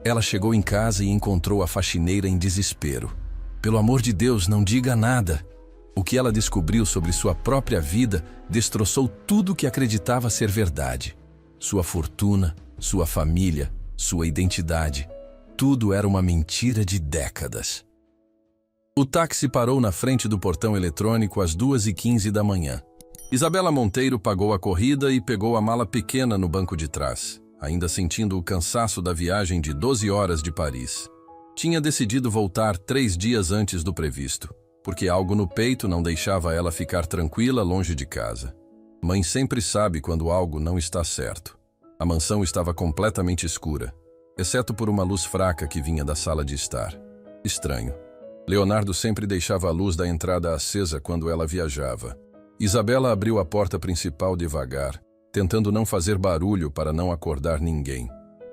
Ela chegou em casa e encontrou a faxineira em desespero. Pelo amor de Deus, não diga nada. O que ela descobriu sobre sua própria vida destroçou tudo que acreditava ser verdade. Sua fortuna, sua família, sua identidade. Tudo era uma mentira de décadas. O táxi parou na frente do portão eletrônico às 2h15 da manhã. Isabela Monteiro pagou a corrida e pegou a mala pequena no banco de trás, ainda sentindo o cansaço da viagem de 12 horas de Paris. Tinha decidido voltar 3 dias antes do previsto, porque algo no peito não deixava ela ficar tranquila longe de casa. Mãe sempre sabe quando algo não está certo. A mansão estava completamente escura, exceto por uma luz fraca que vinha da sala de estar. Estranho. Leonardo sempre deixava a luz da entrada acesa quando ela viajava. Isabela abriu a porta principal devagar, tentando não fazer barulho para não acordar ninguém.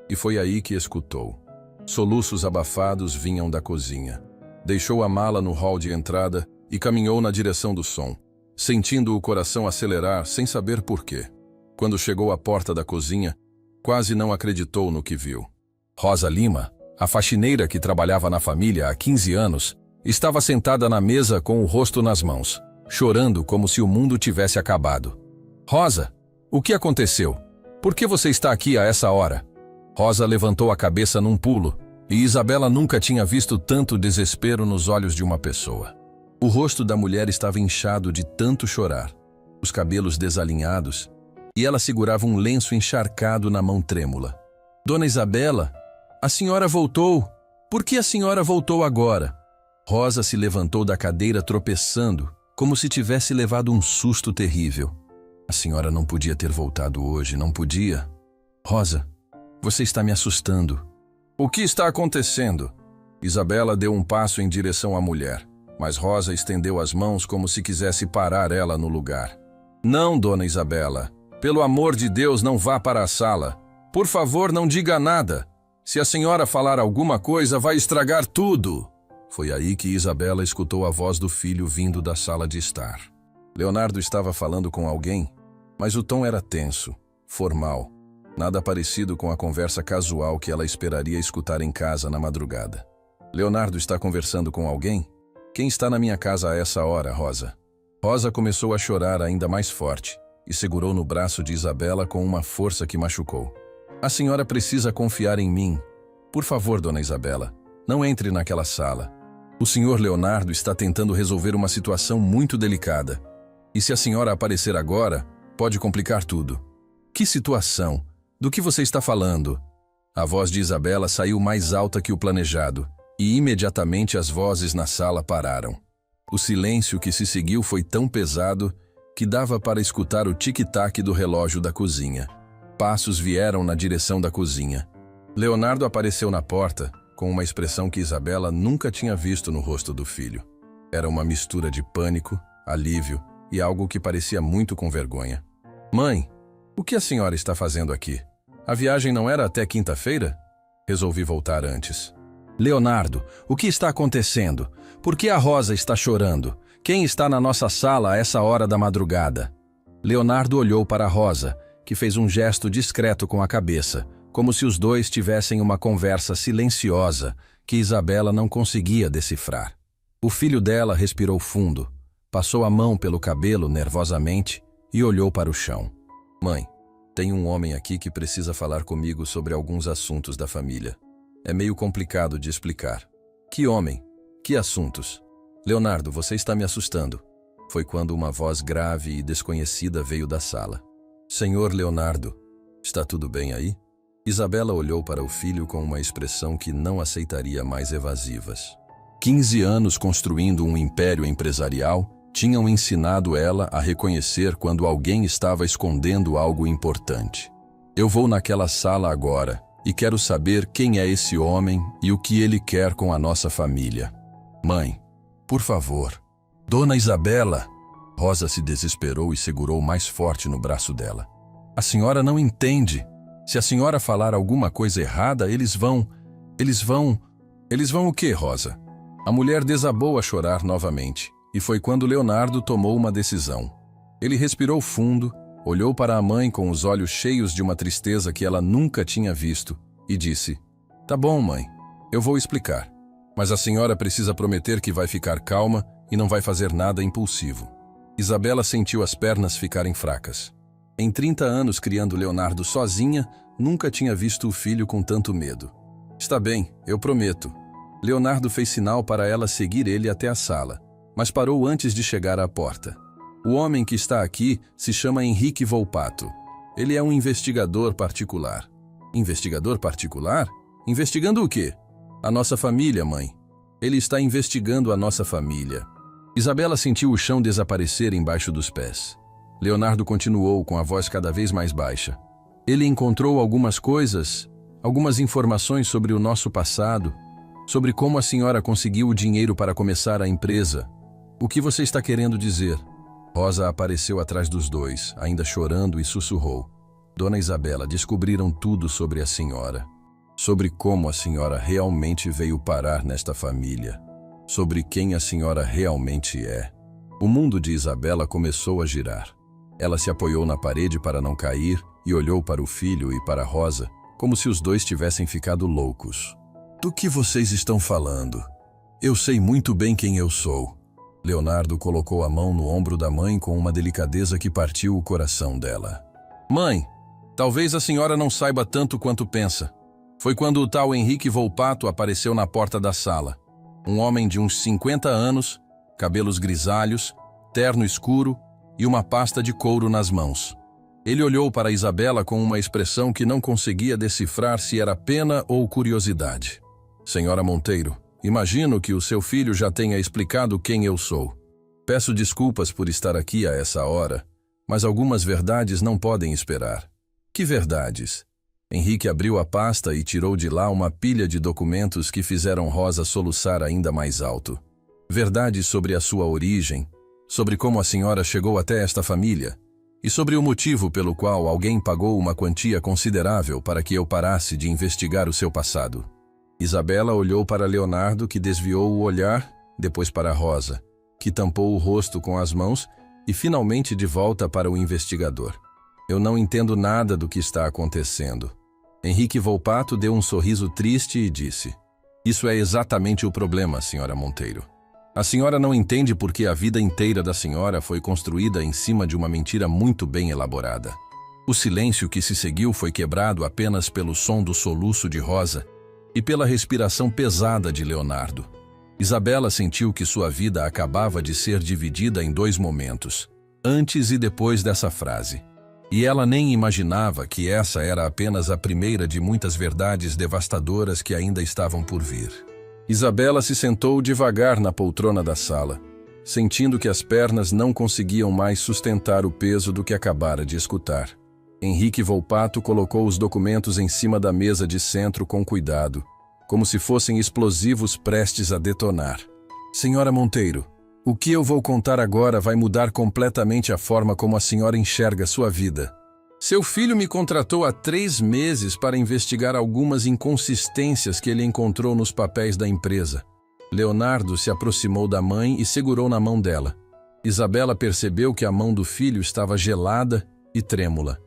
E foi aí que escutou. Soluços abafados vinham da cozinha. Deixou a mala no hall de entrada e caminhou na direção do som, sentindo o coração acelerar sem saber por quê. Quando chegou à porta da cozinha, quase não acreditou no que viu. Rosa Lima, a faxineira que trabalhava na família há 15 anos, estava sentada na mesa com o rosto nas mãos, chorando como se o mundo tivesse acabado. Rosa, o que aconteceu? Por que você está aqui a essa hora? Rosa levantou a cabeça num pulo, e Isabela nunca tinha visto tanto desespero nos olhos de uma pessoa. O rosto da mulher estava inchado de tanto chorar, os cabelos desalinhados, e ela segurava um lenço encharcado na mão trêmula. Dona Isabela, a senhora voltou. Por que a senhora voltou agora? Rosa se levantou da cadeira tropeçando, como se tivesse levado um susto terrível. A senhora não podia ter voltado hoje, não podia. Rosa, você está me assustando. O que está acontecendo? Isabela deu um passo em direção à mulher, mas Rosa estendeu as mãos como se quisesse parar ela no lugar. Não, Dona Isabela. Pelo amor de Deus, não vá para a sala. Por favor, não diga nada. Se a senhora falar alguma coisa, vai estragar tudo. Foi aí que Isabela escutou a voz do filho vindo da sala de estar. Leonardo estava falando com alguém, mas o tom era tenso, formal. Nada parecido com a conversa casual que ela esperaria escutar em casa na madrugada. Leonardo está conversando com alguém? Quem está na minha casa a essa hora, Rosa? Rosa começou a chorar ainda mais forte e segurou no braço de Isabela com uma força que machucou. A senhora precisa confiar em mim. Por favor, Dona Isabela, não entre naquela sala. O senhor Leonardo está tentando resolver uma situação muito delicada. E se a senhora aparecer agora, pode complicar tudo. Que situação? Do que você está falando? A voz de Isabela saiu mais alta que o planejado, e imediatamente as vozes na sala pararam. O silêncio que se seguiu foi tão pesado que dava para escutar o tic-tac do relógio da cozinha. Passos vieram na direção da cozinha. Leonardo apareceu na porta, com uma expressão que Isabela nunca tinha visto no rosto do filho. Era uma mistura de pânico, alívio e algo que parecia muito com vergonha. Mãe, o que a senhora está fazendo aqui? A viagem não era até quinta-feira? Resolvi voltar antes. Leonardo, o que está acontecendo? Por que a Rosa está chorando? Quem está na nossa sala a essa hora da madrugada? Leonardo olhou para a Rosa, que fez um gesto discreto com a cabeça, como se os dois tivessem uma conversa silenciosa que Isabela não conseguia decifrar. O filho dela respirou fundo, passou a mão pelo cabelo nervosamente e olhou para o chão. Mãe, tem um homem aqui que precisa falar comigo sobre alguns assuntos da família. É meio complicado de explicar. Que homem? Que assuntos? Leonardo, você está me assustando. Foi quando uma voz grave e desconhecida veio da sala. Senhor Leonardo, está tudo bem aí? Isabela olhou para o filho com uma expressão que não aceitaria mais evasivas. 15 anos construindo um império empresarial tinham ensinado ela a reconhecer quando alguém estava escondendo algo importante. Eu vou naquela sala agora e quero saber quem é esse homem e o que ele quer com a nossa família. Mãe, por favor. Dona Isabela. Rosa se desesperou e segurou mais forte no braço dela. A senhora não entende. Se a senhora falar alguma coisa errada, eles vão o quê, Rosa? A mulher desabou a chorar novamente, e foi quando Leonardo tomou uma decisão. Ele respirou fundo, olhou para a mãe com os olhos cheios de uma tristeza que ela nunca tinha visto, e disse: Tá bom, mãe. Eu vou explicar. Mas a senhora precisa prometer que vai ficar calma e não vai fazer nada impulsivo. Isabela sentiu as pernas ficarem fracas. Em 30 anos criando Leonardo sozinha, nunca tinha visto o filho com tanto medo. Está bem, eu prometo. Leonardo fez sinal para ela seguir ele até a sala, mas parou antes de chegar à porta. O homem que está aqui se chama Henrique Volpato. Ele é um investigador particular. Investigador particular? Investigando o quê? A nossa família, mãe. Ele está investigando a nossa família. Isabela sentiu o chão desaparecer embaixo dos pés. Leonardo continuou com a voz cada vez mais baixa. Ele encontrou algumas coisas, algumas informações sobre o nosso passado, sobre como a senhora conseguiu o dinheiro para começar a empresa. O que você está querendo dizer? Rosa apareceu atrás dos dois, ainda chorando, e sussurrou. Dona Isabela, descobriram tudo sobre a senhora. Sobre como a senhora realmente veio parar nesta família. Sobre quem a senhora realmente é. O mundo de Isabela começou a girar. Ela se apoiou na parede para não cair e olhou para o filho e para Rosa, como se os dois tivessem ficado loucos. Do que vocês estão falando? Eu sei muito bem quem eu sou. Leonardo colocou a mão no ombro da mãe com uma delicadeza que partiu o coração dela. Mãe, talvez a senhora não saiba tanto quanto pensa. Foi quando o tal Henrique Volpato apareceu na porta da sala. Um homem de uns 50 anos, cabelos grisalhos, terno escuro e uma pasta de couro nas mãos. Ele olhou para Isabela com uma expressão que não conseguia decifrar se era pena ou curiosidade. Senhora Monteiro, imagino que o seu filho já tenha explicado quem eu sou. Peço desculpas por estar aqui a essa hora, mas algumas verdades não podem esperar. Que verdades? Henrique abriu a pasta e tirou de lá uma pilha de documentos que fizeram Rosa soluçar ainda mais alto. Verdades sobre a sua origem, sobre como a senhora chegou até esta família, e sobre o motivo pelo qual alguém pagou uma quantia considerável para que eu parasse de investigar o seu passado. Isabela olhou para Leonardo, que desviou o olhar, depois para Rosa, que tampou o rosto com as mãos e finalmente de volta para o investigador. Eu não entendo nada do que está acontecendo. Henrique Volpato deu um sorriso triste e disse: Isso é exatamente o problema, senhora Monteiro. A senhora não entende porque a vida inteira da senhora foi construída em cima de uma mentira muito bem elaborada. O silêncio que se seguiu foi quebrado apenas pelo som do soluço de Rosa e pela respiração pesada de Leonardo. Isabela sentiu que sua vida acabava de ser dividida em dois momentos, antes e depois dessa frase. E ela nem imaginava que essa era apenas a primeira de muitas verdades devastadoras que ainda estavam por vir. Isabela se sentou devagar na poltrona da sala, sentindo que as pernas não conseguiam mais sustentar o peso do que acabara de escutar. Henrique Volpato colocou os documentos em cima da mesa de centro com cuidado, como se fossem explosivos prestes a detonar. Senhora Monteiro, o que eu vou contar agora vai mudar completamente a forma como a senhora enxerga sua vida. Seu filho me contratou há 3 meses para investigar algumas inconsistências que ele encontrou nos papéis da empresa. Leonardo se aproximou da mãe e segurou na mão dela. Isabela percebeu que a mão do filho estava gelada e trêmula.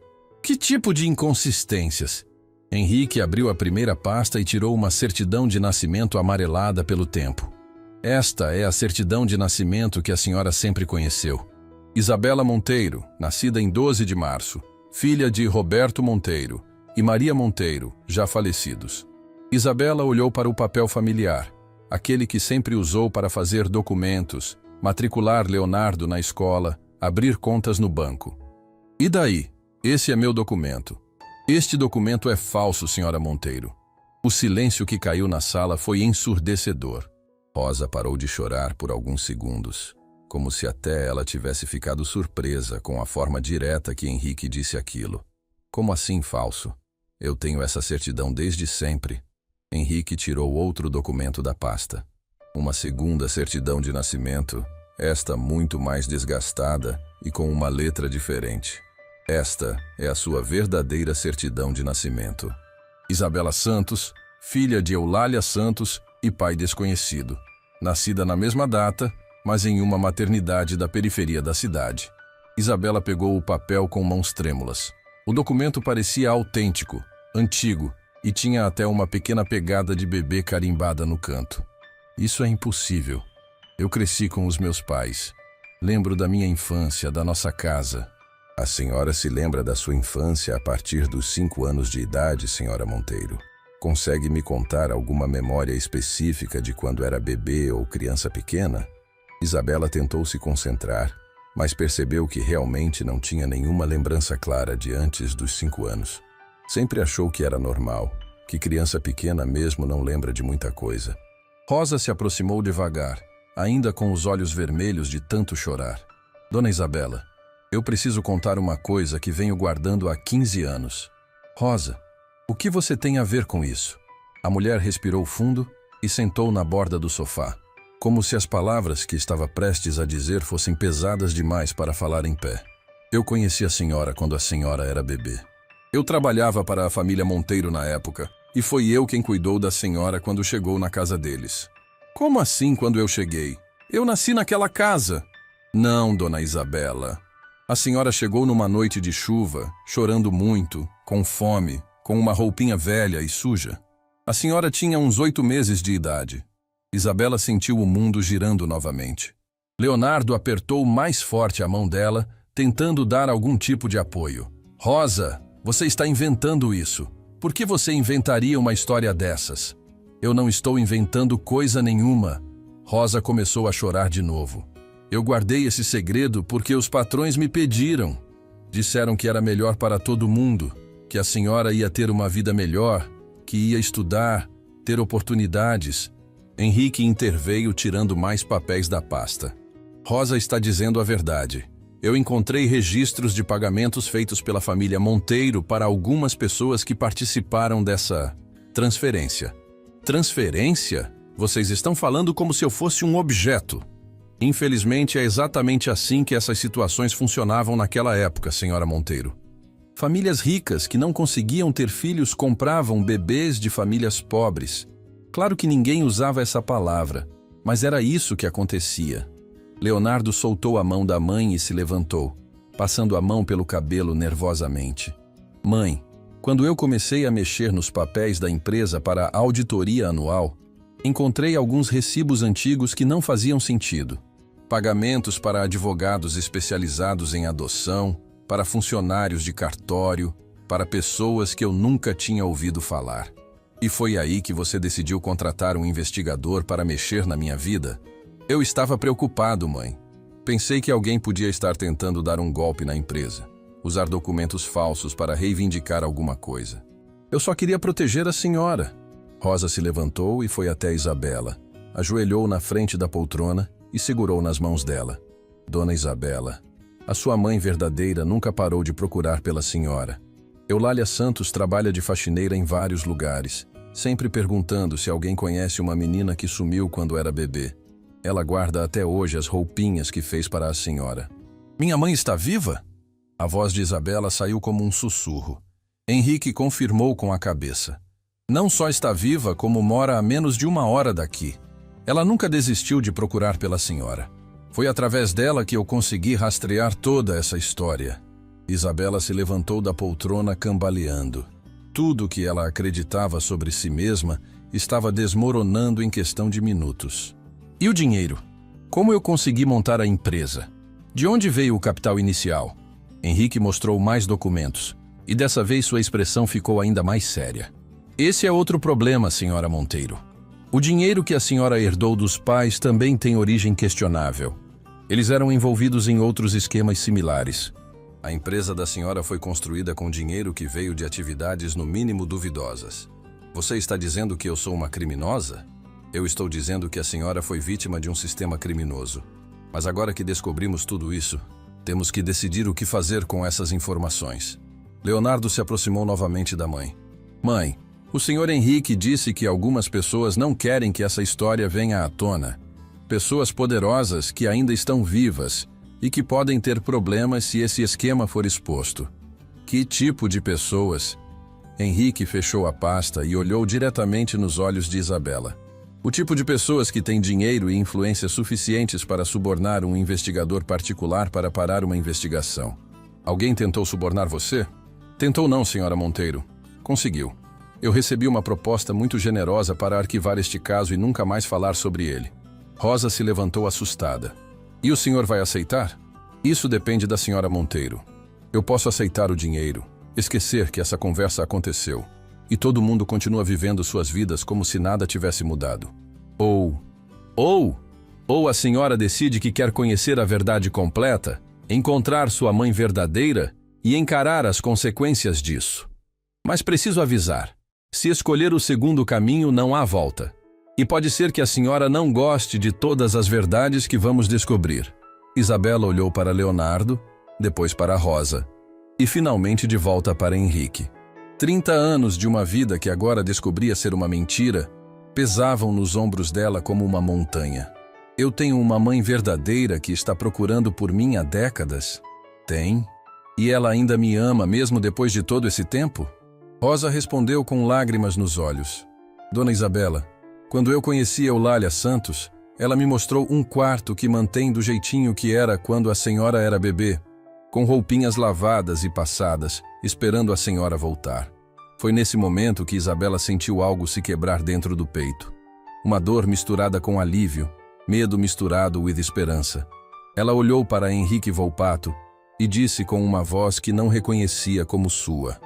Que tipo de inconsistências? Henrique abriu a primeira pasta e tirou uma certidão de nascimento amarelada pelo tempo. Esta é a certidão de nascimento que a senhora sempre conheceu. Isabela Monteiro, nascida em 12 de março, filha de Roberto Monteiro e Maria Monteiro, já falecidos. Isabela olhou para o papel familiar, aquele que sempre usou para fazer documentos, matricular Leonardo na escola, abrir contas no banco. E daí? Esse é meu documento. Este documento é falso, senhora Monteiro. O silêncio que caiu na sala foi ensurdecedor. Rosa parou de chorar por alguns segundos, como se até ela tivesse ficado surpresa com a forma direta que Henrique disse aquilo. Como assim falso? Eu tenho essa certidão desde sempre. Henrique tirou outro documento da pasta. Uma segunda certidão de nascimento, esta muito mais desgastada e com uma letra diferente. Esta é a sua verdadeira certidão de nascimento. Isabela Santos, filha de Eulália Santos e pai desconhecido. Nascida na mesma data, mas em uma maternidade da periferia da cidade. Isabela pegou o papel com mãos trêmulas. O documento parecia autêntico, antigo, e tinha até uma pequena pegada de bebê carimbada no canto. Isso é impossível. Eu cresci com os meus pais. Lembro da minha infância, da nossa casa. A senhora se lembra da sua infância a partir dos 5 anos de idade, senhora Monteiro? Consegue me contar alguma memória específica de quando era bebê ou criança pequena? Isabela tentou se concentrar, mas percebeu que realmente não tinha nenhuma lembrança clara de antes dos 5 anos. Sempre achou que era normal, que criança pequena mesmo não lembra de muita coisa. Rosa se aproximou devagar, ainda com os olhos vermelhos de tanto chorar. Dona Isabela, eu preciso contar uma coisa que venho guardando há 15 anos. Rosa, o que você tem a ver com isso? A mulher respirou fundo e sentou na borda do sofá, como se as palavras que estava prestes a dizer fossem pesadas demais para falar em pé. Eu conheci a senhora quando a senhora era bebê. Eu trabalhava para a família Monteiro na época, e foi eu quem cuidou da senhora quando chegou na casa deles. Como assim quando eu cheguei? Eu nasci naquela casa. Não, dona Isabela. A senhora chegou numa noite de chuva, chorando muito, com fome, com uma roupinha velha e suja. A senhora tinha uns 8 meses de idade. Isabela sentiu o mundo girando novamente. Leonardo apertou mais forte a mão dela, tentando dar algum tipo de apoio. Rosa, você está inventando isso. Por que você inventaria uma história dessas? Eu não estou inventando coisa nenhuma. Rosa começou a chorar de novo. Eu guardei esse segredo porque os patrões me pediram. Disseram que era melhor para todo mundo, que a senhora ia ter uma vida melhor, que ia estudar, ter oportunidades. Henrique interveio tirando mais papéis da pasta. Rosa está dizendo a verdade. Eu encontrei registros de pagamentos feitos pela família Monteiro para algumas pessoas que participaram dessa transferência. Transferência? Vocês estão falando como se eu fosse um objeto. Infelizmente, é exatamente assim que essas situações funcionavam naquela época, senhora Monteiro. Famílias ricas que não conseguiam ter filhos compravam bebês de famílias pobres. Claro que ninguém usava essa palavra, mas era isso que acontecia. Leonardo soltou a mão da mãe e se levantou, passando a mão pelo cabelo nervosamente. Mãe, quando eu comecei a mexer nos papéis da empresa para a auditoria anual, encontrei alguns recibos antigos que não faziam sentido. Pagamentos para advogados especializados em adoção, para funcionários de cartório, para pessoas que eu nunca tinha ouvido falar. E foi aí que você decidiu contratar um investigador para mexer na minha vida? Eu estava preocupado, mãe. Pensei que alguém podia estar tentando dar um golpe na empresa, usar documentos falsos para reivindicar alguma coisa. Eu só queria proteger a senhora. Rosa se levantou e foi até Isabela, ajoelhou na frente da poltrona e segurou nas mãos dela. Dona Isabela, a sua mãe verdadeira nunca parou de procurar pela senhora. Eulália Santos trabalha de faxineira em vários lugares, sempre perguntando se alguém conhece uma menina que sumiu quando era bebê. Ela guarda até hoje as roupinhas que fez para a senhora. Minha mãe está viva? A voz de Isabela saiu como um sussurro. Henrique confirmou com a cabeça. Não só está viva, como mora a menos de 1 hora daqui. Ela nunca desistiu de procurar pela senhora. Foi através dela que eu consegui rastrear toda essa história. Isabela se levantou da poltrona cambaleando. Tudo que ela acreditava sobre si mesma estava desmoronando em questão de minutos. E o dinheiro? Como eu consegui montar a empresa? De onde veio o capital inicial? Henrique mostrou mais documentos, e dessa vez sua expressão ficou ainda mais séria. Esse é outro problema, senhora Monteiro. O dinheiro que a senhora herdou dos pais também tem origem questionável. Eles eram envolvidos em outros esquemas similares. A empresa da senhora foi construída com dinheiro que veio de atividades no mínimo duvidosas. Você está dizendo que eu sou uma criminosa? Eu estou dizendo que a senhora foi vítima de um sistema criminoso. Mas agora que descobrimos tudo isso, temos que decidir o que fazer com essas informações. Leonardo se aproximou novamente da mãe. Mãe, o senhor Henrique disse que algumas pessoas não querem que essa história venha à tona. Pessoas poderosas que ainda estão vivas e que podem ter problemas se esse esquema for exposto. Que tipo de pessoas? Henrique fechou a pasta e olhou diretamente nos olhos de Isabela. O tipo de pessoas que têm dinheiro e influência suficientes para subornar um investigador particular para parar uma investigação. Alguém tentou subornar você? Tentou não, senhora Monteiro. Conseguiu. Eu recebi uma proposta muito generosa para arquivar este caso e nunca mais falar sobre ele. Rosa se levantou assustada. E o senhor vai aceitar? Isso depende da senhora Monteiro. Eu posso aceitar o dinheiro, esquecer que essa conversa aconteceu, e todo mundo continua vivendo suas vidas como se nada tivesse mudado. Ou a senhora decide que quer conhecer a verdade completa, encontrar sua mãe verdadeira e encarar as consequências disso. Mas preciso avisar, se escolher o segundo caminho não há volta. E pode ser que a senhora não goste de todas as verdades que vamos descobrir. Isabela olhou para Leonardo, depois para Rosa, e finalmente de volta para Henrique. 30 anos de uma vida que agora descobria ser uma mentira, pesavam nos ombros dela como uma montanha. Eu tenho uma mãe verdadeira que está procurando por mim há décadas? Tem. E ela ainda me ama mesmo depois de todo esse tempo? Rosa respondeu com lágrimas nos olhos. Dona Isabela, quando eu conheci Eulália Santos, ela me mostrou um quarto que mantém do jeitinho que era quando a senhora era bebê, com roupinhas lavadas e passadas, esperando a senhora voltar. Foi nesse momento que Isabela sentiu algo se quebrar dentro do peito. Uma dor misturada com alívio, medo misturado com esperança. Ela olhou para Henrique Volpato e disse com uma voz que não reconhecia como sua: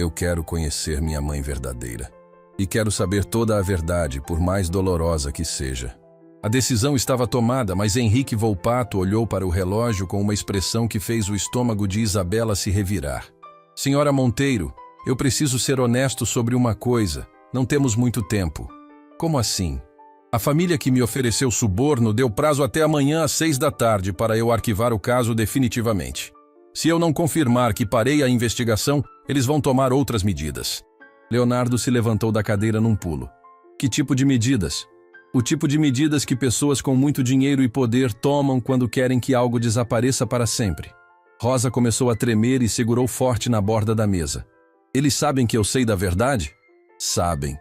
eu quero conhecer minha mãe verdadeira. E quero saber toda a verdade, por mais dolorosa que seja. A decisão estava tomada, mas Henrique Volpato olhou para o relógio com uma expressão que fez o estômago de Isabela se revirar. Senhora Monteiro, eu preciso ser honesto sobre uma coisa. Não temos muito tempo. Como assim? A família que me ofereceu suborno deu prazo até amanhã às 6 da tarde para eu arquivar o caso definitivamente. Se eu não confirmar que parei a investigação, eles vão tomar outras medidas. Leonardo se levantou da cadeira num pulo. Que tipo de medidas? O tipo de medidas que pessoas com muito dinheiro e poder tomam quando querem que algo desapareça para sempre. Rosa começou a tremer e segurou forte na borda da mesa. Eles sabem que eu sei da verdade? Sabem.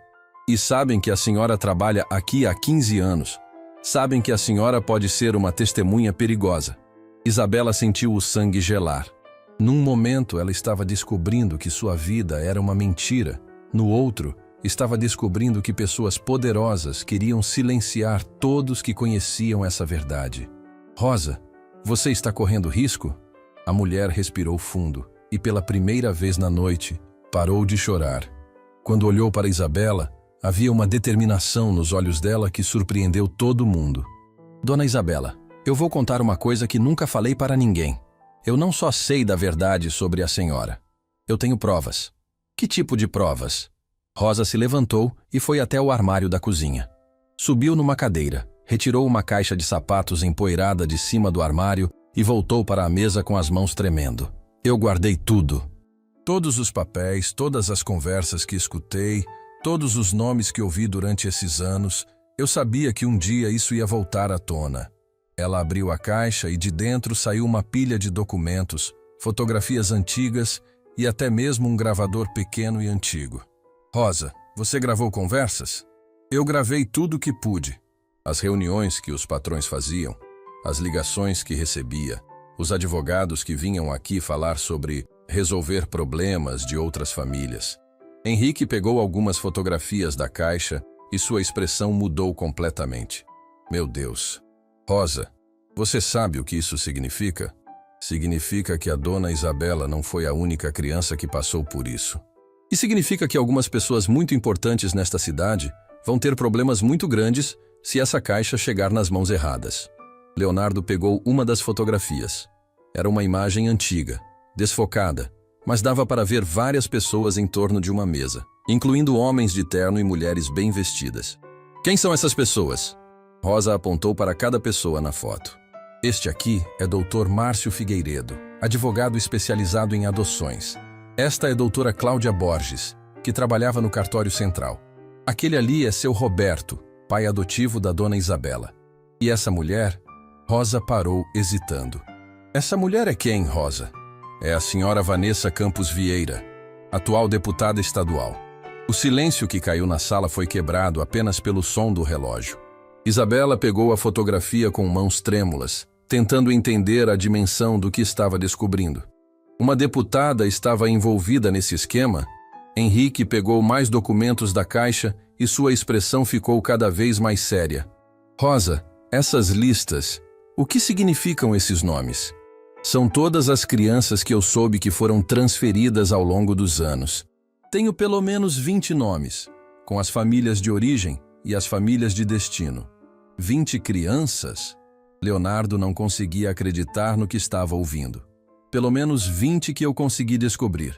E sabem que a senhora trabalha aqui há 15 anos. Sabem que a senhora pode ser uma testemunha perigosa. Isabela sentiu o sangue gelar. Num momento, ela estava descobrindo que sua vida era uma mentira. No outro, estava descobrindo que pessoas poderosas queriam silenciar todos que conheciam essa verdade. Rosa, você está correndo risco? A mulher respirou fundo e, pela primeira vez na noite, parou de chorar. Quando olhou para Isabela, havia uma determinação nos olhos dela que surpreendeu todo mundo. Dona Isabela, eu vou contar uma coisa que nunca falei para ninguém. Eu não só sei da verdade sobre a senhora. Eu tenho provas. Que tipo de provas? Rosa se levantou e foi até o armário da cozinha. Subiu numa cadeira, retirou uma caixa de sapatos empoeirada de cima do armário e voltou para a mesa com as mãos tremendo. Eu guardei tudo. Todos os papéis, todas as conversas que escutei, todos os nomes que ouvi durante esses anos, eu sabia que um dia isso ia voltar à tona. Ela abriu a caixa e de dentro saiu uma pilha de documentos, fotografias antigas e até mesmo um gravador pequeno e antigo. Rosa, você gravou conversas? Eu gravei tudo o que pude. As reuniões que os patrões faziam, as ligações que recebia, os advogados que vinham aqui falar sobre resolver problemas de outras famílias. Henrique pegou algumas fotografias da caixa e sua expressão mudou completamente. Meu Deus. Rosa, você sabe o que isso significa? Significa que a dona Isabela não foi a única criança que passou por isso. E significa que algumas pessoas muito importantes nesta cidade vão ter problemas muito grandes se essa caixa chegar nas mãos erradas. Leonardo pegou uma das fotografias. Era uma imagem antiga, desfocada, mas dava para ver várias pessoas em torno de uma mesa, incluindo homens de terno e mulheres bem vestidas. Quem são essas pessoas? Rosa apontou para cada pessoa na foto. Este aqui é Dr. Márcio Figueiredo, advogado especializado em adoções. Esta é doutora Cláudia Borges, que trabalhava no cartório central. Aquele ali é seu Roberto, pai adotivo da dona Isabela. E essa mulher? Rosa parou, hesitando. Essa mulher é quem, Rosa? É a senhora Vanessa Campos Vieira, atual deputada estadual. O silêncio que caiu na sala foi quebrado apenas pelo som do relógio. Isabela pegou a fotografia com mãos trêmulas, tentando entender a dimensão do que estava descobrindo. Uma deputada estava envolvida nesse esquema? Henrique pegou mais documentos da caixa e sua expressão ficou cada vez mais séria. Rosa, essas listas, o que significam esses nomes? São todas as crianças que eu soube que foram transferidas ao longo dos anos. Tenho pelo menos 20 nomes, com as famílias de origem e as famílias de destino. 20 crianças? Leonardo não conseguia acreditar no que estava ouvindo. Pelo menos 20 que eu consegui descobrir,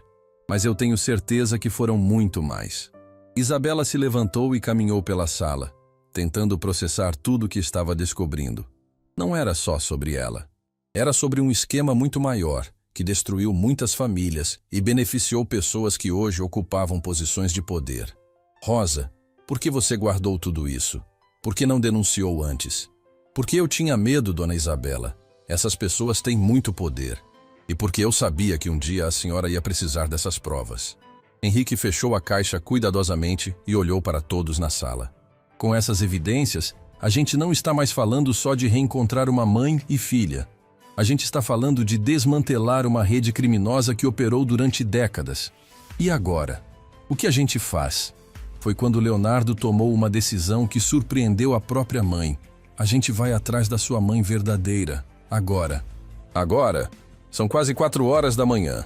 mas eu tenho certeza que foram muito mais. Isabela se levantou e caminhou pela sala, tentando processar tudo o que estava descobrindo. Não era só sobre ela. Era sobre um esquema muito maior, que destruiu muitas famílias e beneficiou pessoas que hoje ocupavam posições de poder. Rosa, por que você guardou tudo isso? Por que não denunciou antes? Porque eu tinha medo, dona Isabela. Essas pessoas têm muito poder. E porque eu sabia que um dia a senhora ia precisar dessas provas. Henrique fechou a caixa cuidadosamente e olhou para todos na sala. Com essas evidências, a gente não está mais falando só de reencontrar uma mãe e filha. A gente está falando de desmantelar uma rede criminosa que operou durante décadas. E agora? O que a gente faz? Foi quando Leonardo tomou uma decisão que surpreendeu a própria mãe. A gente vai atrás da sua mãe verdadeira. Agora. Agora? São quase 4 horas da manhã.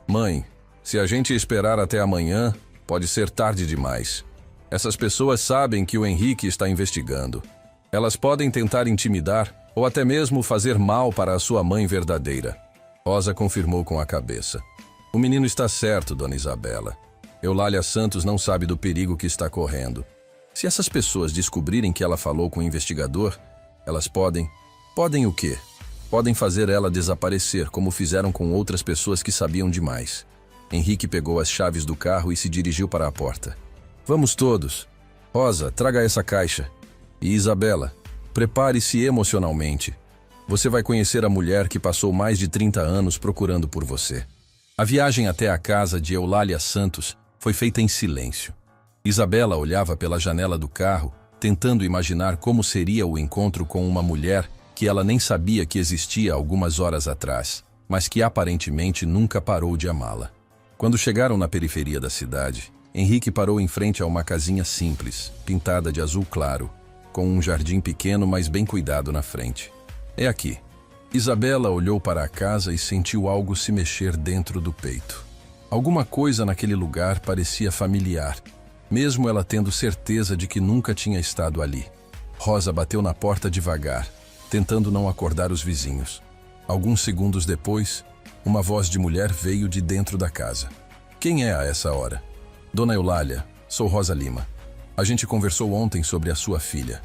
Mãe, se a gente esperar até amanhã, pode ser tarde demais. Essas pessoas sabem que o Henrique está investigando. Elas podem tentar intimidar ou até mesmo fazer mal para a sua mãe verdadeira. Rosa confirmou com a cabeça. O menino está certo, dona Isabela. Eulália Santos não sabe do perigo que está correndo. Se essas pessoas descobrirem que ela falou com o investigador, elas podem... Podem o quê? Podem fazer ela desaparecer, como fizeram com outras pessoas que sabiam demais. Henrique pegou as chaves do carro e se dirigiu para a porta. Vamos todos. Rosa, traga essa caixa. E Isabela, prepare-se emocionalmente. Você vai conhecer a mulher que passou mais de 30 anos procurando por você. A viagem até a casa de Eulália Santos foi feita em silêncio. Isabela olhava pela janela do carro, tentando imaginar como seria o encontro com uma mulher que ela nem sabia que existia algumas horas atrás, mas que aparentemente nunca parou de amá-la. Quando chegaram na periferia da cidade, Henrique parou em frente a uma casinha simples, pintada de azul claro, com um jardim pequeno, mas bem cuidado na frente. É aqui. Isabela olhou para a casa e sentiu algo se mexer dentro do peito. Alguma coisa naquele lugar parecia familiar, mesmo ela tendo certeza de que nunca tinha estado ali. Rosa bateu na porta devagar, tentando não acordar os vizinhos. Alguns segundos depois, uma voz de mulher veio de dentro da casa. Quem é a essa hora? Dona Eulália, sou Rosa Lima. A gente conversou ontem sobre a sua filha.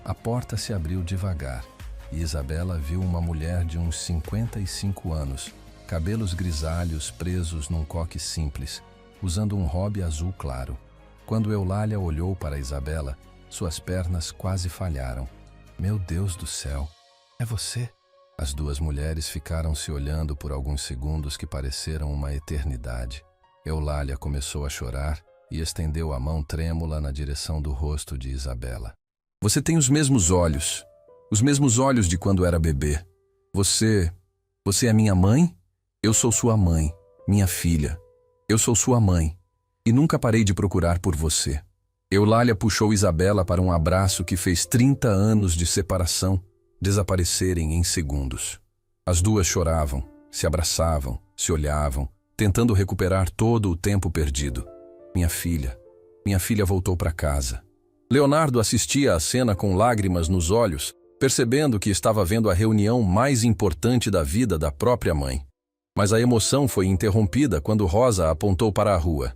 A porta se abriu devagar e Isabela viu uma mulher de uns 55 anos, cabelos grisalhos presos num coque simples, usando um robe azul claro. Quando Eulália olhou para Isabela, suas pernas quase falharam. Meu Deus do céu, é você? As duas mulheres ficaram se olhando por alguns segundos que pareceram uma eternidade. Eulália começou a chorar e estendeu a mão trêmula na direção do rosto de Isabela. Você tem os mesmos olhos de quando era bebê. Você é minha mãe? Eu sou sua mãe, minha filha. Eu sou sua mãe e nunca parei de procurar por você. Eulália puxou Isabela para um abraço que fez 30 anos de separação desaparecerem em segundos. As duas choravam, se abraçavam, se olhavam, tentando recuperar todo o tempo perdido. Minha filha voltou para casa. Leonardo assistia à cena com lágrimas nos olhos, percebendo que estava vendo a reunião mais importante da vida da própria mãe. Mas a emoção foi interrompida quando Rosa apontou para a rua.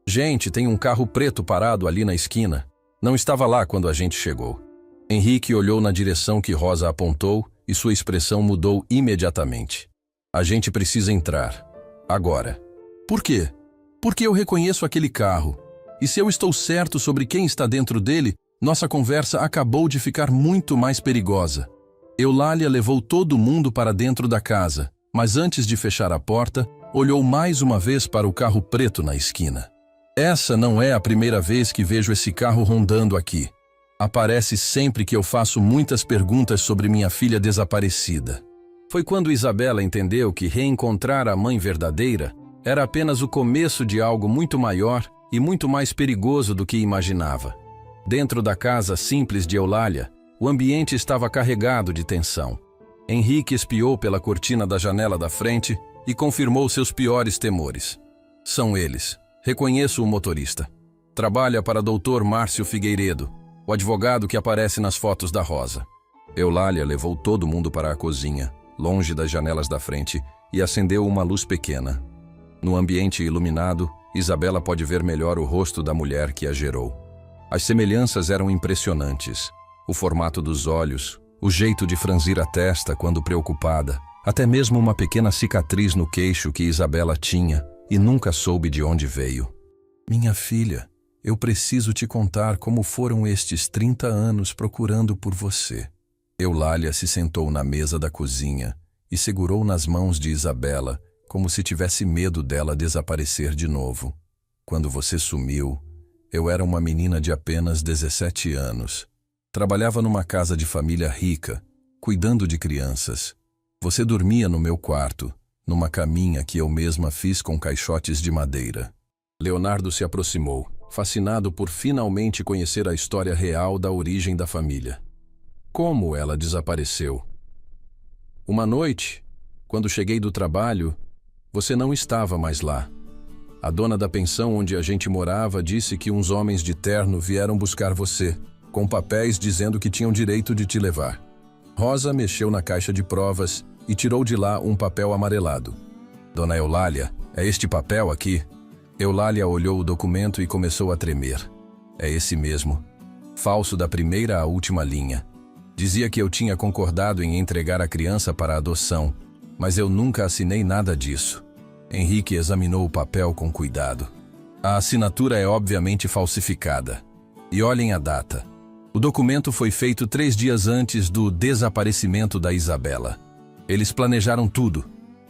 Gente, tem um carro preto parado ali na esquina. Não estava lá quando a gente chegou. Henrique olhou na direção que Rosa apontou e sua expressão mudou imediatamente. A gente precisa entrar. Agora. Por quê? Porque eu reconheço aquele carro. E se eu estou certo sobre quem está dentro dele, nossa conversa acabou de ficar muito mais perigosa. Eulália levou todo mundo para dentro da casa, mas antes de fechar a porta, olhou mais uma vez para o carro preto na esquina. Essa não é a primeira vez que vejo esse carro rondando aqui. Aparece sempre que eu faço muitas perguntas sobre minha filha desaparecida. Foi quando Isabela entendeu que reencontrar a mãe verdadeira era apenas o começo de algo muito maior e muito mais perigoso do que imaginava. Dentro da casa simples de Eulália, o ambiente estava carregado de tensão. Henrique espiou pela cortina da janela da frente e confirmou seus piores temores. São eles. Reconheço o motorista. Trabalha para Dr. Márcio Figueiredo, o advogado que aparece nas fotos da Rosa. Eulália levou todo mundo para a cozinha, longe das janelas da frente, e acendeu uma luz pequena. No ambiente iluminado, Isabela pode ver melhor o rosto da mulher que a gerou. As semelhanças eram impressionantes. O formato dos olhos, o jeito de franzir a testa quando preocupada, até mesmo uma pequena cicatriz no queixo que Isabela tinha e nunca soube de onde veio. Minha filha, eu preciso te contar como foram estes 30 anos procurando por você. Eulália se sentou na mesa da cozinha e segurou nas mãos de Isabela, como se tivesse medo dela desaparecer de novo. Quando você sumiu, eu era uma menina de apenas 17 anos. Trabalhava numa casa de família rica, cuidando de crianças. Você dormia no meu quarto, numa caminha que eu mesma fiz com caixotes de madeira. Leonardo se aproximou, fascinado por finalmente conhecer a história real da origem da família. Como ela desapareceu? Uma noite, quando cheguei do trabalho, você não estava mais lá. A dona da pensão onde a gente morava disse que uns homens de terno vieram buscar você, com papéis dizendo que tinham direito de te levar. Rosa mexeu na caixa de provas e tirou de lá um papel amarelado. Dona Eulália, é este papel aqui? Eulália olhou o documento e começou a tremer. É esse mesmo. Falso da primeira à última linha. Dizia que eu tinha concordado em entregar a criança para a adoção, mas eu nunca assinei nada disso. Henrique examinou o papel com cuidado. A assinatura é obviamente falsificada. E olhem a data. O documento foi feito 3 dias antes do desaparecimento da Isabela. Eles planejaram tudo.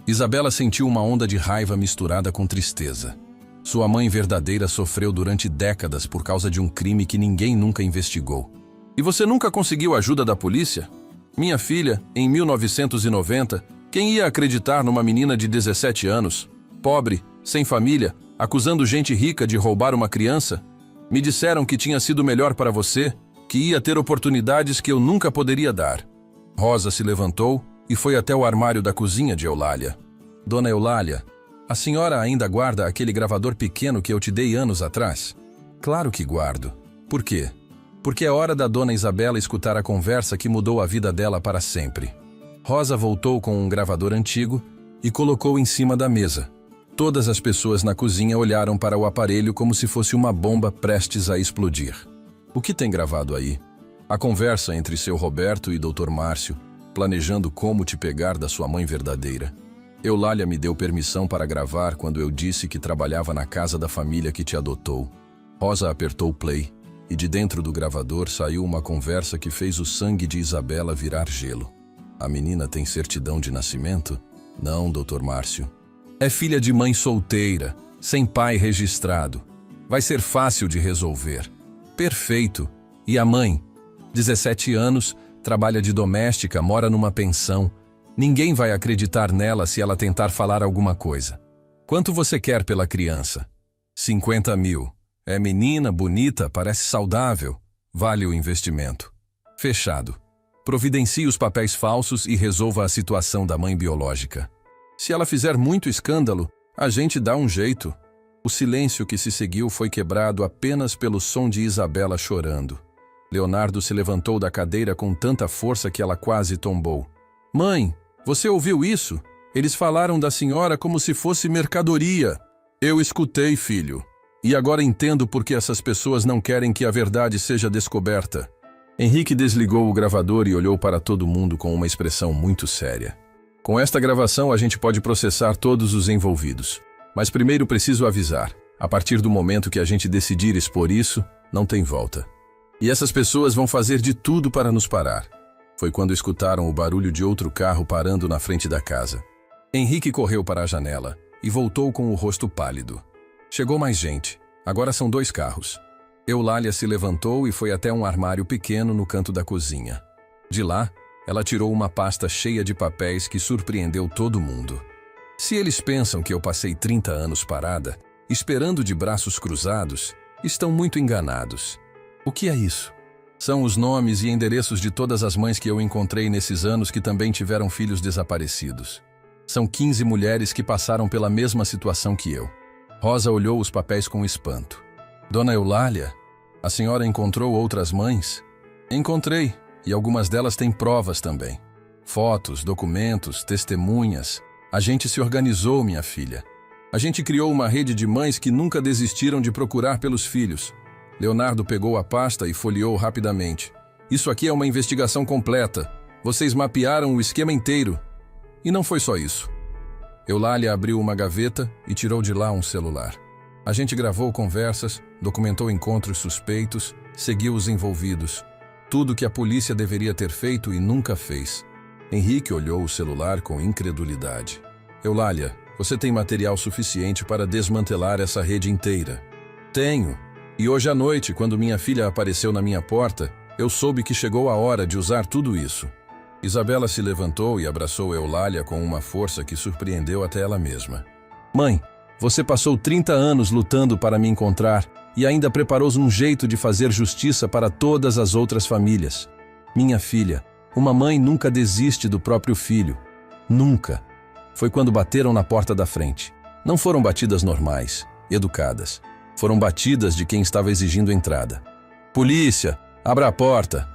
Isabela sentiu uma onda de raiva misturada com tristeza. Sua mãe verdadeira sofreu durante décadas por causa de um crime que ninguém nunca investigou. E você nunca conseguiu ajuda da polícia? Minha filha, em 1990, quem ia acreditar numa menina de 17 anos, pobre, sem família, acusando gente rica de roubar uma criança? Me disseram que tinha sido melhor para você, que ia ter oportunidades que eu nunca poderia dar. Rosa se levantou e foi até o armário da cozinha de Eulália. Dona Eulália, a senhora ainda guarda aquele gravador pequeno que eu te dei anos atrás? Claro que guardo. Por quê? Porque é hora da dona Isabela escutar a conversa que mudou a vida dela para sempre. Rosa voltou com um gravador antigo e colocou em cima da mesa. Todas as pessoas na cozinha olharam para o aparelho como se fosse uma bomba prestes a explodir. O que tem gravado aí? A conversa entre seu Roberto e Dr. Márcio, planejando como te pegar da sua mãe verdadeira. Eulália me deu permissão para gravar quando eu disse que trabalhava na casa da família que te adotou. Rosa apertou play e de dentro do gravador saiu uma conversa que fez o sangue de Isabela virar gelo. A menina tem certidão de nascimento? Não, Dr. Márcio. É filha de mãe solteira, sem pai registrado. Vai ser fácil de resolver. Perfeito. E a mãe? 17 anos, trabalha de doméstica, mora numa pensão. Ninguém vai acreditar nela se ela tentar falar alguma coisa. Quanto você quer pela criança? 50 mil. É menina, bonita, parece saudável. Vale o investimento. Fechado. Providencie os papéis falsos e resolva a situação da mãe biológica. Se ela fizer muito escândalo, a gente dá um jeito. O silêncio que se seguiu foi quebrado apenas pelo som de Isabela chorando. Leonardo se levantou da cadeira com tanta força que ela quase tombou. Mãe, você ouviu isso? Eles falaram da senhora como se fosse mercadoria. Eu escutei, filho. E agora entendo por que essas pessoas não querem que a verdade seja descoberta. Henrique desligou o gravador e olhou para todo mundo com uma expressão muito séria. Com esta gravação a gente pode processar todos os envolvidos. Mas primeiro preciso avisar. A partir do momento que a gente decidir expor isso, não tem volta. E essas pessoas vão fazer de tudo para nos parar. Foi quando escutaram o barulho de outro carro parando na frente da casa. Henrique correu para a janela e voltou com o rosto pálido. Chegou mais gente. Agora são 2 carros. Eulália se levantou e foi até um armário pequeno no canto da cozinha. De lá, ela tirou uma pasta cheia de papéis que surpreendeu todo mundo. Se eles pensam que eu passei 30 anos parada, esperando de braços cruzados, estão muito enganados. O que é isso? São os nomes e endereços de todas as mães que eu encontrei nesses anos que também tiveram filhos desaparecidos. São 15 mulheres que passaram pela mesma situação que eu. Rosa olhou os papéis com espanto. Dona Eulália, a senhora encontrou outras mães? Encontrei, e algumas delas têm provas também. Fotos, documentos, testemunhas. A gente se organizou, minha filha. A gente criou uma rede de mães que nunca desistiram de procurar pelos filhos. Leonardo pegou a pasta e folheou rapidamente. Isso aqui é uma investigação completa. Vocês mapearam o esquema inteiro. E não foi só isso. Eulália abriu uma gaveta e tirou de lá um celular. A gente gravou conversas, documentou encontros suspeitos, seguiu os envolvidos. Tudo que a polícia deveria ter feito e nunca fez. Henrique olhou o celular com incredulidade. Eulália, você tem material suficiente para desmantelar essa rede inteira? Tenho. E hoje à noite, quando minha filha apareceu na minha porta, eu soube que chegou a hora de usar tudo isso. Isabela se levantou e abraçou Eulália com uma força que surpreendeu até ela mesma. Mãe, você passou 30 anos lutando para me encontrar e ainda preparou um jeito de fazer justiça para todas as outras famílias. Minha filha, uma mãe nunca desiste do próprio filho. Nunca. Foi quando bateram na porta da frente. Não foram batidas normais, educadas. Foram batidas de quem estava exigindo entrada. Polícia, abra a porta.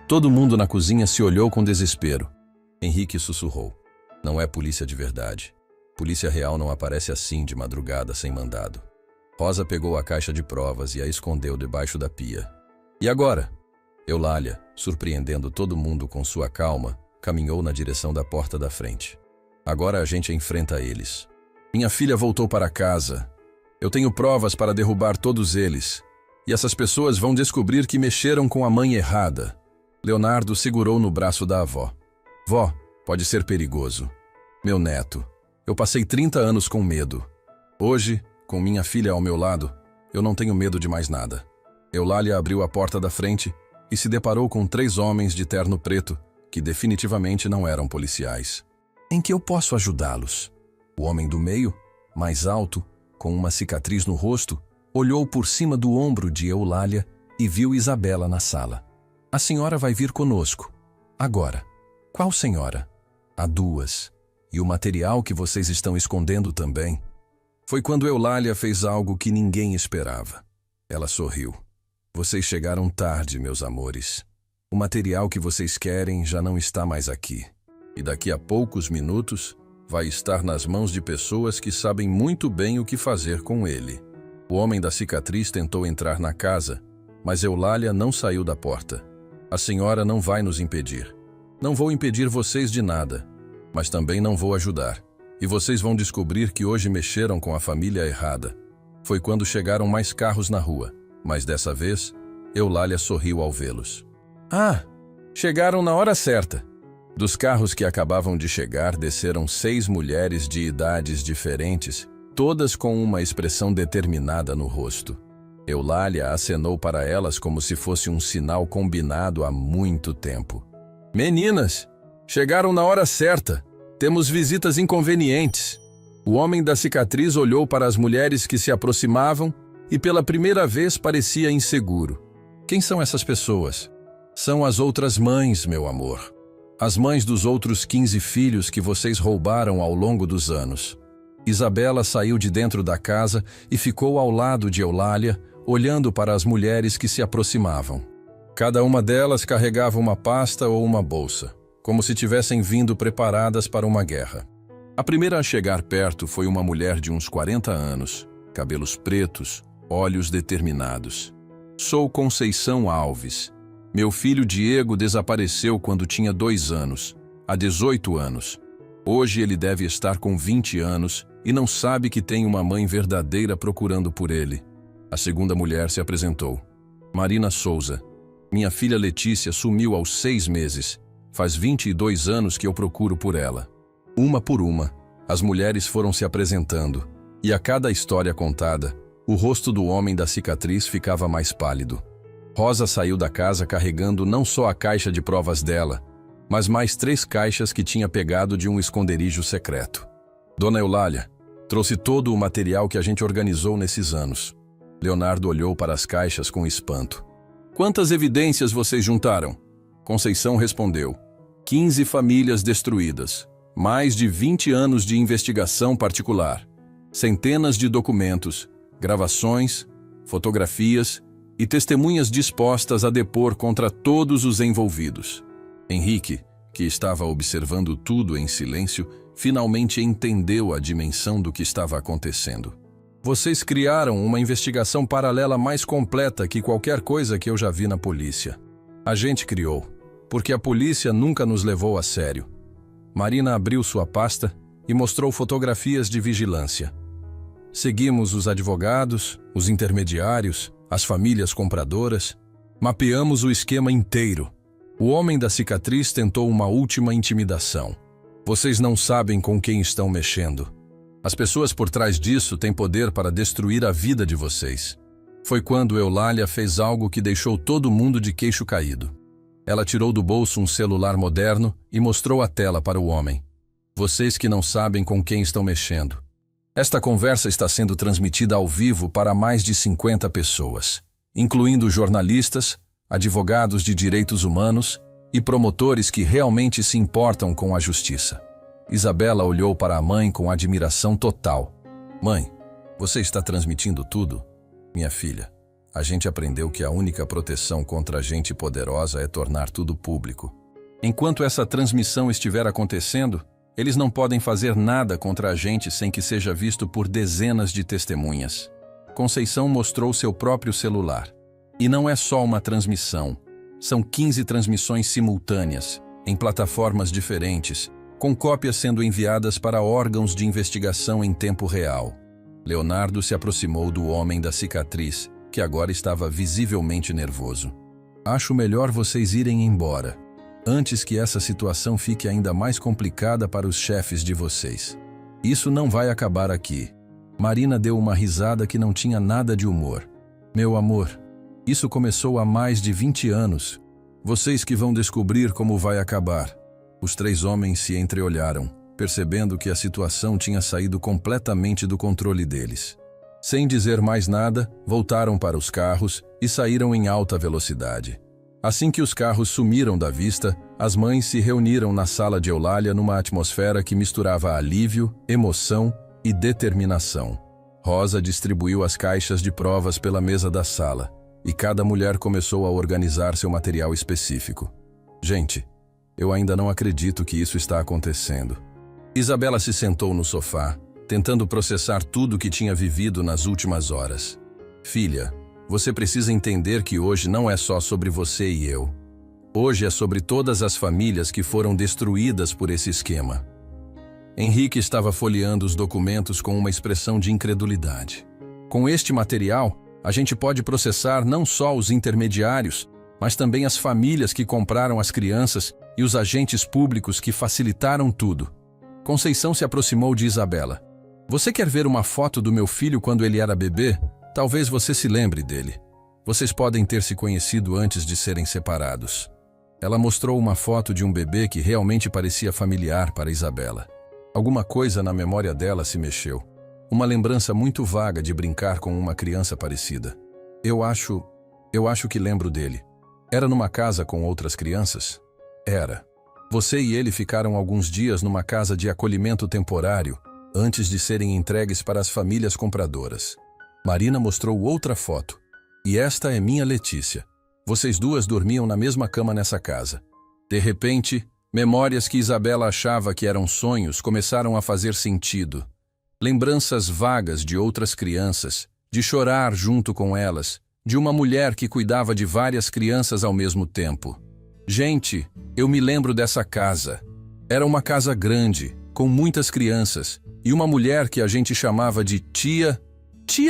Todo mundo na cozinha se olhou com desespero. Henrique sussurrou. Não é polícia de verdade. Polícia real não aparece assim de madrugada sem mandado. Rosa pegou a caixa de provas e a escondeu debaixo da pia. E agora? Eulália, surpreendendo todo mundo com sua calma, caminhou na direção da porta da frente. Agora a gente enfrenta eles. Minha filha voltou para casa. Eu tenho provas para derrubar todos eles. E essas pessoas vão descobrir que mexeram com a mãe errada. Leonardo segurou no braço da avó. Vó, pode ser perigoso. Meu neto, eu passei 30 anos com medo. Hoje, com minha filha ao meu lado, eu não tenho medo de mais nada. Eulália abriu a porta da frente e se deparou com 3 homens de terno preto, que definitivamente não eram policiais. Em que eu posso ajudá-los? O homem do meio, mais alto, com uma cicatriz no rosto, olhou por cima do ombro de Eulália e viu Isabela na sala. A senhora vai vir conosco. Agora. Qual senhora? Há 2. E o material que vocês estão escondendo também. Foi quando Eulália fez algo que ninguém esperava. Ela sorriu. Vocês chegaram tarde, meus amores. O material que vocês querem já não está mais aqui. E daqui a poucos minutos, vai estar nas mãos de pessoas que sabem muito bem o que fazer com ele. O homem da cicatriz tentou entrar na casa, mas Eulália não saiu da porta. A senhora não vai nos impedir. Não vou impedir vocês de nada, mas também não vou ajudar. E vocês vão descobrir que hoje mexeram com a família errada. Foi quando chegaram mais carros na rua, mas dessa vez, Eulália sorriu ao vê-los. Ah, chegaram na hora certa. Dos carros que acabavam de chegar, desceram 6 mulheres de idades diferentes, todas com uma expressão determinada no rosto. Eulália acenou para elas como se fosse um sinal combinado há muito tempo. Meninas, chegaram na hora certa. Temos visitas inconvenientes. O homem da cicatriz olhou para as mulheres que se aproximavam e pela primeira vez parecia inseguro. Quem são essas pessoas? São as outras mães, meu amor. As mães dos outros 15 filhos que vocês roubaram ao longo dos anos. Isabela saiu de dentro da casa e ficou ao lado de Eulália, olhando para as mulheres que se aproximavam. Cada uma delas carregava uma pasta ou uma bolsa, como se tivessem vindo preparadas para uma guerra. A primeira a chegar perto foi uma mulher de uns 40 anos, cabelos pretos, olhos determinados. Sou Conceição Alves. Meu filho Diego desapareceu quando tinha 2 anos, há 18 anos. Hoje ele deve estar com 20 anos e não sabe que tem uma mãe verdadeira procurando por ele. A segunda mulher se apresentou. Marina Souza. Minha filha Letícia sumiu aos 6 meses. Faz 22 anos que eu procuro por ela. Uma por uma, as mulheres foram se apresentando, e a cada história contada, o rosto do homem da cicatriz ficava mais pálido. Rosa saiu da casa carregando não só a caixa de provas dela, mas mais 3 caixas que tinha pegado de um esconderijo secreto. Dona Eulália, Trouxe todo o material que a gente organizou nesses anos. Leonardo olhou para as caixas com espanto. Quantas evidências vocês juntaram? Conceição respondeu. 15 famílias destruídas. Mais de 20 anos de investigação particular. Centenas de documentos, gravações, fotografias e testemunhas dispostas a depor contra todos os envolvidos. Henrique, que estava observando tudo em silêncio, finalmente entendeu a dimensão do que estava acontecendo. Vocês criaram uma investigação paralela mais completa que qualquer coisa que eu já vi na polícia. A gente criou, porque a polícia nunca nos levou a sério. Marina abriu sua pasta e mostrou fotografias de vigilância. Seguimos os advogados, os intermediários, as famílias compradoras. Mapeamos o esquema inteiro. O homem da cicatriz tentou uma última intimidação. Vocês não sabem com quem estão mexendo. As pessoas por trás disso têm poder para destruir a vida de vocês. Foi quando Eulália fez algo que deixou todo mundo de queixo caído. Ela tirou do bolso um celular moderno e mostrou a tela para o homem. Vocês que não sabem com quem estão mexendo. Esta conversa está sendo transmitida ao vivo para mais de 50 pessoas, incluindo jornalistas, advogados de direitos humanos e promotores que realmente se importam com a justiça. Isabela olhou para a mãe com admiração total. Mãe, você está transmitindo tudo? Minha filha, a gente aprendeu que a única proteção contra a gente poderosa é tornar tudo público. Enquanto essa transmissão estiver acontecendo, eles não podem fazer nada contra a gente sem que seja visto por dezenas de testemunhas. Conceição mostrou seu próprio celular. E não é só uma transmissão. São 15 transmissões simultâneas, em plataformas diferentes, com cópias sendo enviadas para órgãos de investigação em tempo real. Leonardo se aproximou do homem da cicatriz, que agora estava visivelmente nervoso. Acho melhor vocês irem embora, antes que essa situação fique ainda mais complicada para os chefes de vocês. Isso não vai acabar aqui. Marina deu uma risada que não tinha nada de humor. Meu amor, isso começou há mais de 20 anos. Vocês que vão descobrir como vai acabar. Os três homens se entreolharam, percebendo que a situação tinha saído completamente do controle deles. Sem dizer mais nada, voltaram para os carros e saíram em alta velocidade. Assim que os carros sumiram da vista, as mães se reuniram na sala de Eulália numa atmosfera que misturava alívio, emoção e determinação. Rosa distribuiu as caixas de provas pela mesa da sala, e cada mulher começou a organizar seu material específico. Gente, eu ainda não acredito que isso está acontecendo. Isabela se sentou no sofá, tentando processar tudo o que tinha vivido nas últimas horas. Filha, você precisa entender que hoje não é só sobre você e eu. Hoje é sobre todas as famílias que foram destruídas por esse esquema. Henrique estava folheando os documentos com uma expressão de incredulidade. Com este material, a gente pode processar não só os intermediários, mas também as famílias que compraram as crianças e os agentes públicos que facilitaram tudo. Conceição se aproximou de Isabela. Você quer ver uma foto do meu filho quando ele era bebê? Talvez você se lembre dele. Vocês podem ter se conhecido antes de serem separados. Ela mostrou uma foto de um bebê que realmente parecia familiar para Isabela. Alguma coisa na memória dela se mexeu. Uma lembrança muito vaga de brincar com uma criança parecida. Eu acho que lembro dele. Era numa casa com outras crianças? Era. Você e ele ficaram alguns dias numa casa de acolhimento temporário, antes de serem entregues para as famílias compradoras. Marina mostrou outra foto. E esta é minha Letícia. Vocês duas dormiam na mesma cama nessa casa. De repente, memórias que Isabela achava que eram sonhos começaram a fazer sentido. Lembranças vagas de outras crianças, de chorar junto com elas, de uma mulher que cuidava de várias crianças ao mesmo tempo. Gente, eu me lembro dessa casa. Era uma casa grande, com muitas crianças, e uma mulher que a gente chamava de Tia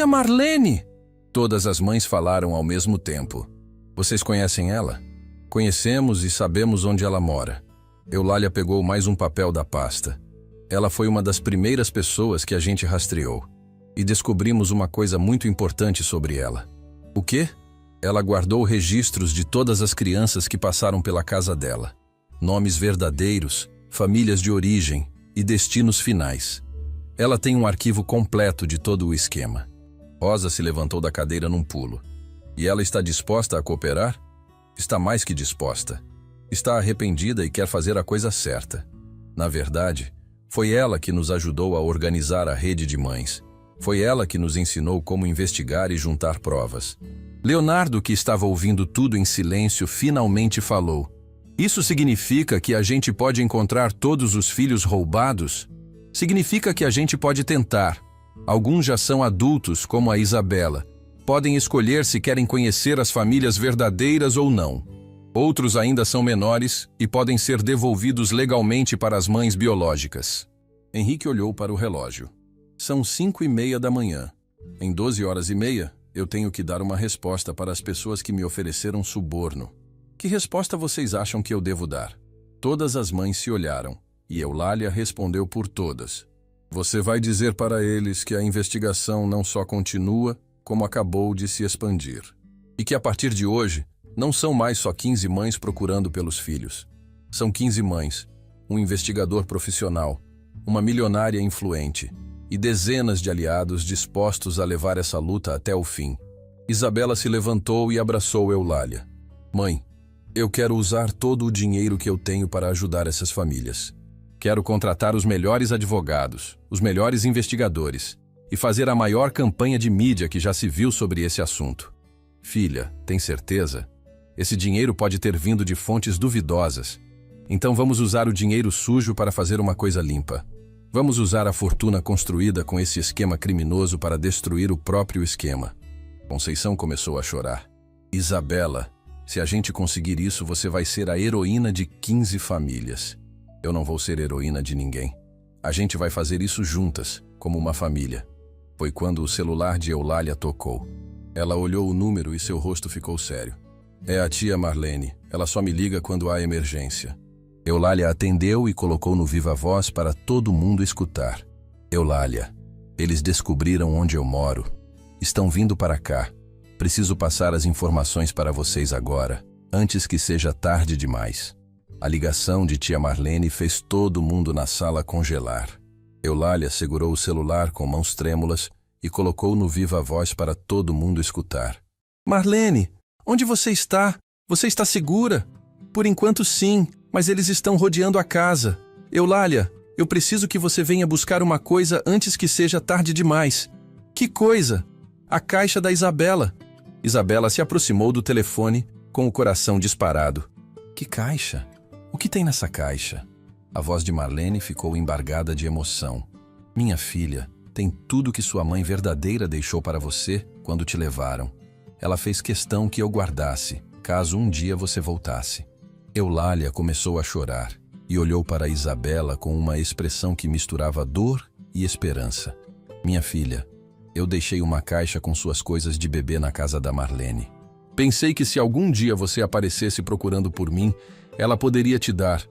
Marlene! Todas as mães falaram ao mesmo tempo. Vocês conhecem ela? Conhecemos e sabemos onde ela mora. Eulália pegou mais um papel da pasta. Ela foi uma das primeiras pessoas que a gente rastreou. E descobrimos uma coisa muito importante sobre ela. O quê? Ela guardou registros de todas as crianças que passaram pela casa dela. Nomes verdadeiros, famílias de origem e destinos finais. Ela tem um arquivo completo de todo o esquema. Rosa se levantou da cadeira num pulo. E ela está disposta a cooperar? Está mais que disposta. Está arrependida e quer fazer a coisa certa. Na verdade, foi ela que nos ajudou a organizar a rede de mães. Foi ela que nos ensinou como investigar e juntar provas. Leonardo, que estava ouvindo tudo em silêncio, finalmente falou. Isso significa que a gente pode encontrar todos os filhos roubados? Significa que a gente pode tentar. Alguns já são adultos, como a Isabela. Podem escolher se querem conhecer as famílias verdadeiras ou não. Outros ainda são menores e podem ser devolvidos legalmente para as mães biológicas. Henrique olhou para o relógio. São 5:30 da manhã. Em 12h30, eu tenho que dar uma resposta para as pessoas que me ofereceram suborno. Que resposta vocês acham que eu devo dar? Todas as mães se olharam, e Eulália respondeu por todas. Você vai dizer para eles que a investigação não só continua, como acabou de se expandir. E que a partir de hoje, não são mais só 15 mães procurando pelos filhos. São 15 mães, um investigador profissional, uma milionária influente e dezenas de aliados dispostos a levar essa luta até o fim. Isabela se levantou e abraçou Eulália. Mãe, eu quero usar todo o dinheiro que eu tenho para ajudar essas famílias. Quero contratar os melhores advogados, os melhores investigadores e fazer a maior campanha de mídia que já se viu sobre esse assunto. Filha, tem certeza? Esse dinheiro pode ter vindo de fontes duvidosas. Então vamos usar o dinheiro sujo para fazer uma coisa limpa. Vamos usar a fortuna construída com esse esquema criminoso para destruir o próprio esquema. Conceição começou a chorar. Isabela, se a gente conseguir isso, você vai ser a heroína de 15 famílias. Eu não vou ser heroína de ninguém. A gente vai fazer isso juntas, como uma família. Foi quando o celular de Eulália tocou. Ela olhou o número e seu rosto ficou sério. É a tia Marlene. Ela só me liga quando há emergência. Eulália atendeu e colocou no viva voz para todo mundo escutar. Eulália, eles descobriram onde eu moro. Estão vindo para cá. Preciso passar as informações para vocês agora, antes que seja tarde demais. A ligação de tia Marlene fez todo mundo na sala congelar. Eulália segurou o celular com mãos trêmulas e colocou no viva voz para todo mundo escutar. Marlene, onde você está? Você está segura? Por enquanto sim, mas eles estão rodeando a casa. Eulália, eu preciso que você venha buscar uma coisa antes que seja tarde demais. Que coisa? A caixa da Isabela. Isabela se aproximou do telefone com o coração disparado. Que caixa? O que tem nessa caixa? A voz de Marlene ficou embargada de emoção. Minha filha, tem tudo que sua mãe verdadeira deixou para você quando te levaram. Ela fez questão que eu guardasse, caso um dia você voltasse. Eulália começou a chorar e olhou para Isabela com uma expressão que misturava dor e esperança. Minha filha, eu deixei uma caixa com suas coisas de bebê na casa da Marlene. Pensei que se algum dia você aparecesse procurando por mim, ela poderia te dar.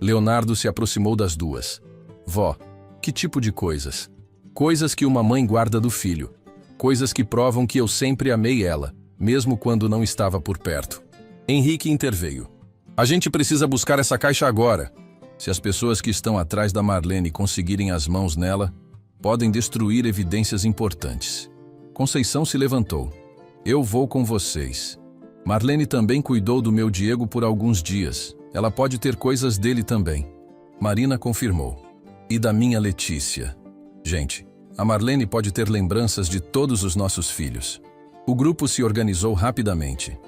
Leonardo se aproximou das duas. Vó, que tipo de coisas? Coisas que uma mãe guarda do filho. Coisas que provam que eu sempre amei ela, mesmo quando não estava por perto. Henrique interveio. A gente precisa buscar essa caixa agora. Se as pessoas que estão atrás da Marlene conseguirem as mãos nela, podem destruir evidências importantes. Conceição se levantou. Eu vou com vocês. Marlene também cuidou do meu Diego por alguns dias. Ela pode ter coisas dele também. Marina confirmou. E da minha Letícia. Gente, a Marlene pode ter lembranças de todos os nossos filhos. O grupo se organizou rapidamente.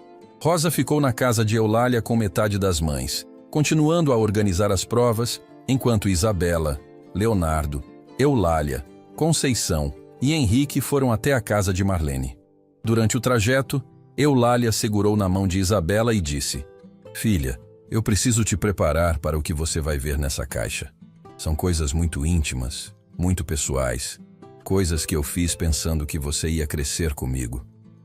Rosa ficou na casa de Eulália com metade das mães, continuando a organizar as provas, enquanto Isabela, Leonardo, Eulália, Conceição e Henrique foram até a casa de Marlene. Durante o trajeto, Eulália segurou na mão de Isabela e disse: Filha, eu preciso te preparar para o que você vai ver nessa caixa. São coisas muito íntimas, muito pessoais, coisas que eu fiz pensando que você ia crescer comigo.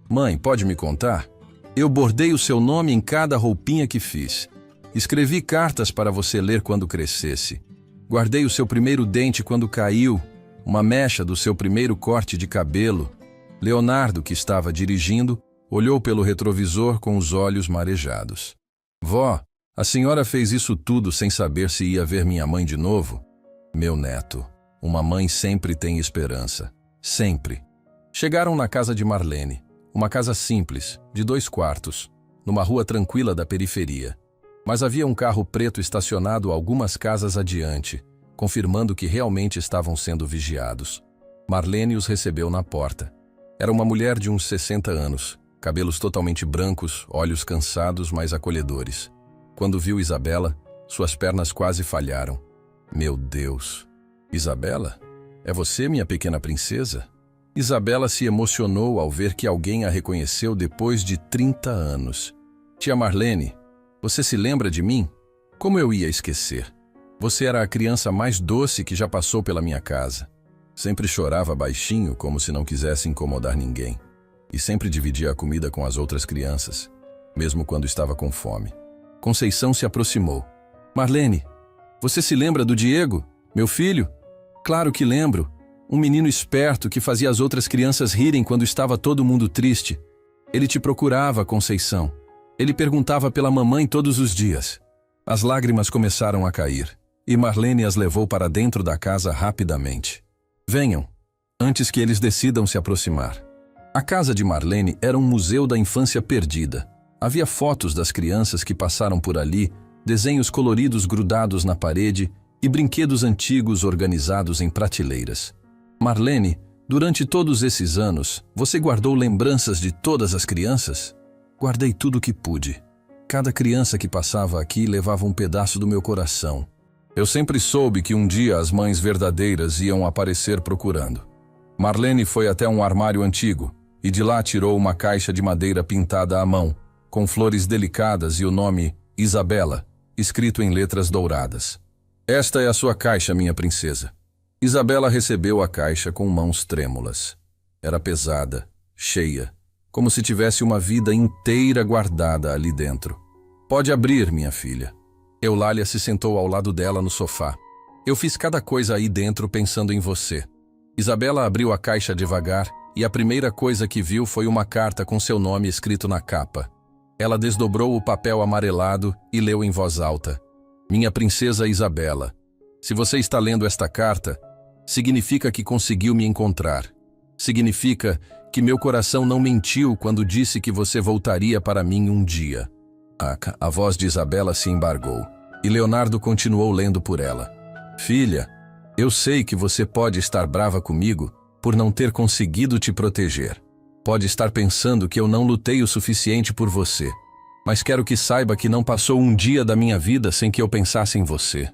Mãe, pode me contar? Eu bordei o seu nome em cada roupinha que fiz. Escrevi cartas para você ler quando crescesse. Guardei o seu primeiro dente quando caiu, uma mecha do seu primeiro corte de cabelo. Leonardo, que estava dirigindo, olhou pelo retrovisor com os olhos marejados. Vó, a senhora fez isso tudo sem saber se ia ver minha mãe de novo? Meu neto, Uma mãe sempre tem esperança. Sempre. Chegaram na casa de Marlene, uma casa simples, de 2 quartos, numa rua tranquila da periferia. Mas havia um carro preto estacionado algumas casas adiante, confirmando que realmente estavam sendo vigiados. Marlene os recebeu na porta. Era uma mulher de uns 60 anos, cabelos totalmente brancos, olhos cansados, mas acolhedores. Quando viu Isabela, suas pernas quase falharam. Meu Deus! Isabela? É você, minha pequena princesa? Isabela se emocionou ao ver que alguém a reconheceu depois de 30 anos. Tia Marlene, você se lembra de mim? Como eu ia esquecer? Você era a criança mais doce que já passou pela minha casa. Sempre chorava baixinho, como se não quisesse incomodar ninguém. E sempre dividia a comida com as outras crianças, mesmo quando estava com fome. Conceição se aproximou. Marlene, você se lembra do Diego, meu filho? Claro que lembro. Um menino esperto que fazia as outras crianças rirem quando estava todo mundo triste. Ele te procurava, Conceição. Ele perguntava pela mamãe todos os dias. As lágrimas começaram a cair, e Marlene as levou para dentro da casa rapidamente. Venham, antes que eles decidam se aproximar. A casa de Marlene era um museu da infância perdida. Havia fotos das crianças que passaram por ali, desenhos coloridos grudados na parede e brinquedos antigos organizados em prateleiras. Marlene, durante todos esses anos, você guardou lembranças de todas as crianças? Guardei tudo o que pude. Cada criança que passava aqui levava um pedaço do meu coração. Eu sempre soube que um dia as mães verdadeiras iam aparecer procurando. Marlene foi até um armário antigo e de lá tirou uma caixa de madeira pintada à mão, com flores delicadas e o nome Isabela, escrito em letras douradas. Esta é a sua caixa, minha princesa. Isabela recebeu a caixa com mãos trêmulas. Era pesada, cheia, como se tivesse uma vida inteira guardada ali dentro. Pode abrir, minha filha. Eulália se sentou ao lado dela no sofá. Eu fiz cada coisa aí dentro pensando em você. Isabela abriu a caixa devagar e a primeira coisa que viu foi uma carta com seu nome escrito na capa. Ela desdobrou o papel amarelado e leu em voz alta. Minha princesa Isabela, se você está lendo esta carta, significa que conseguiu me encontrar. Significa que meu coração não mentiu quando disse que você voltaria para mim um dia. A voz de Isabela se embargou, e Leonardo continuou lendo por ela. Filha, eu sei que você pode estar brava comigo por não ter conseguido te proteger. Pode estar pensando que eu não lutei o suficiente por você, mas quero que saiba que não passou um dia da minha vida sem que eu pensasse em você.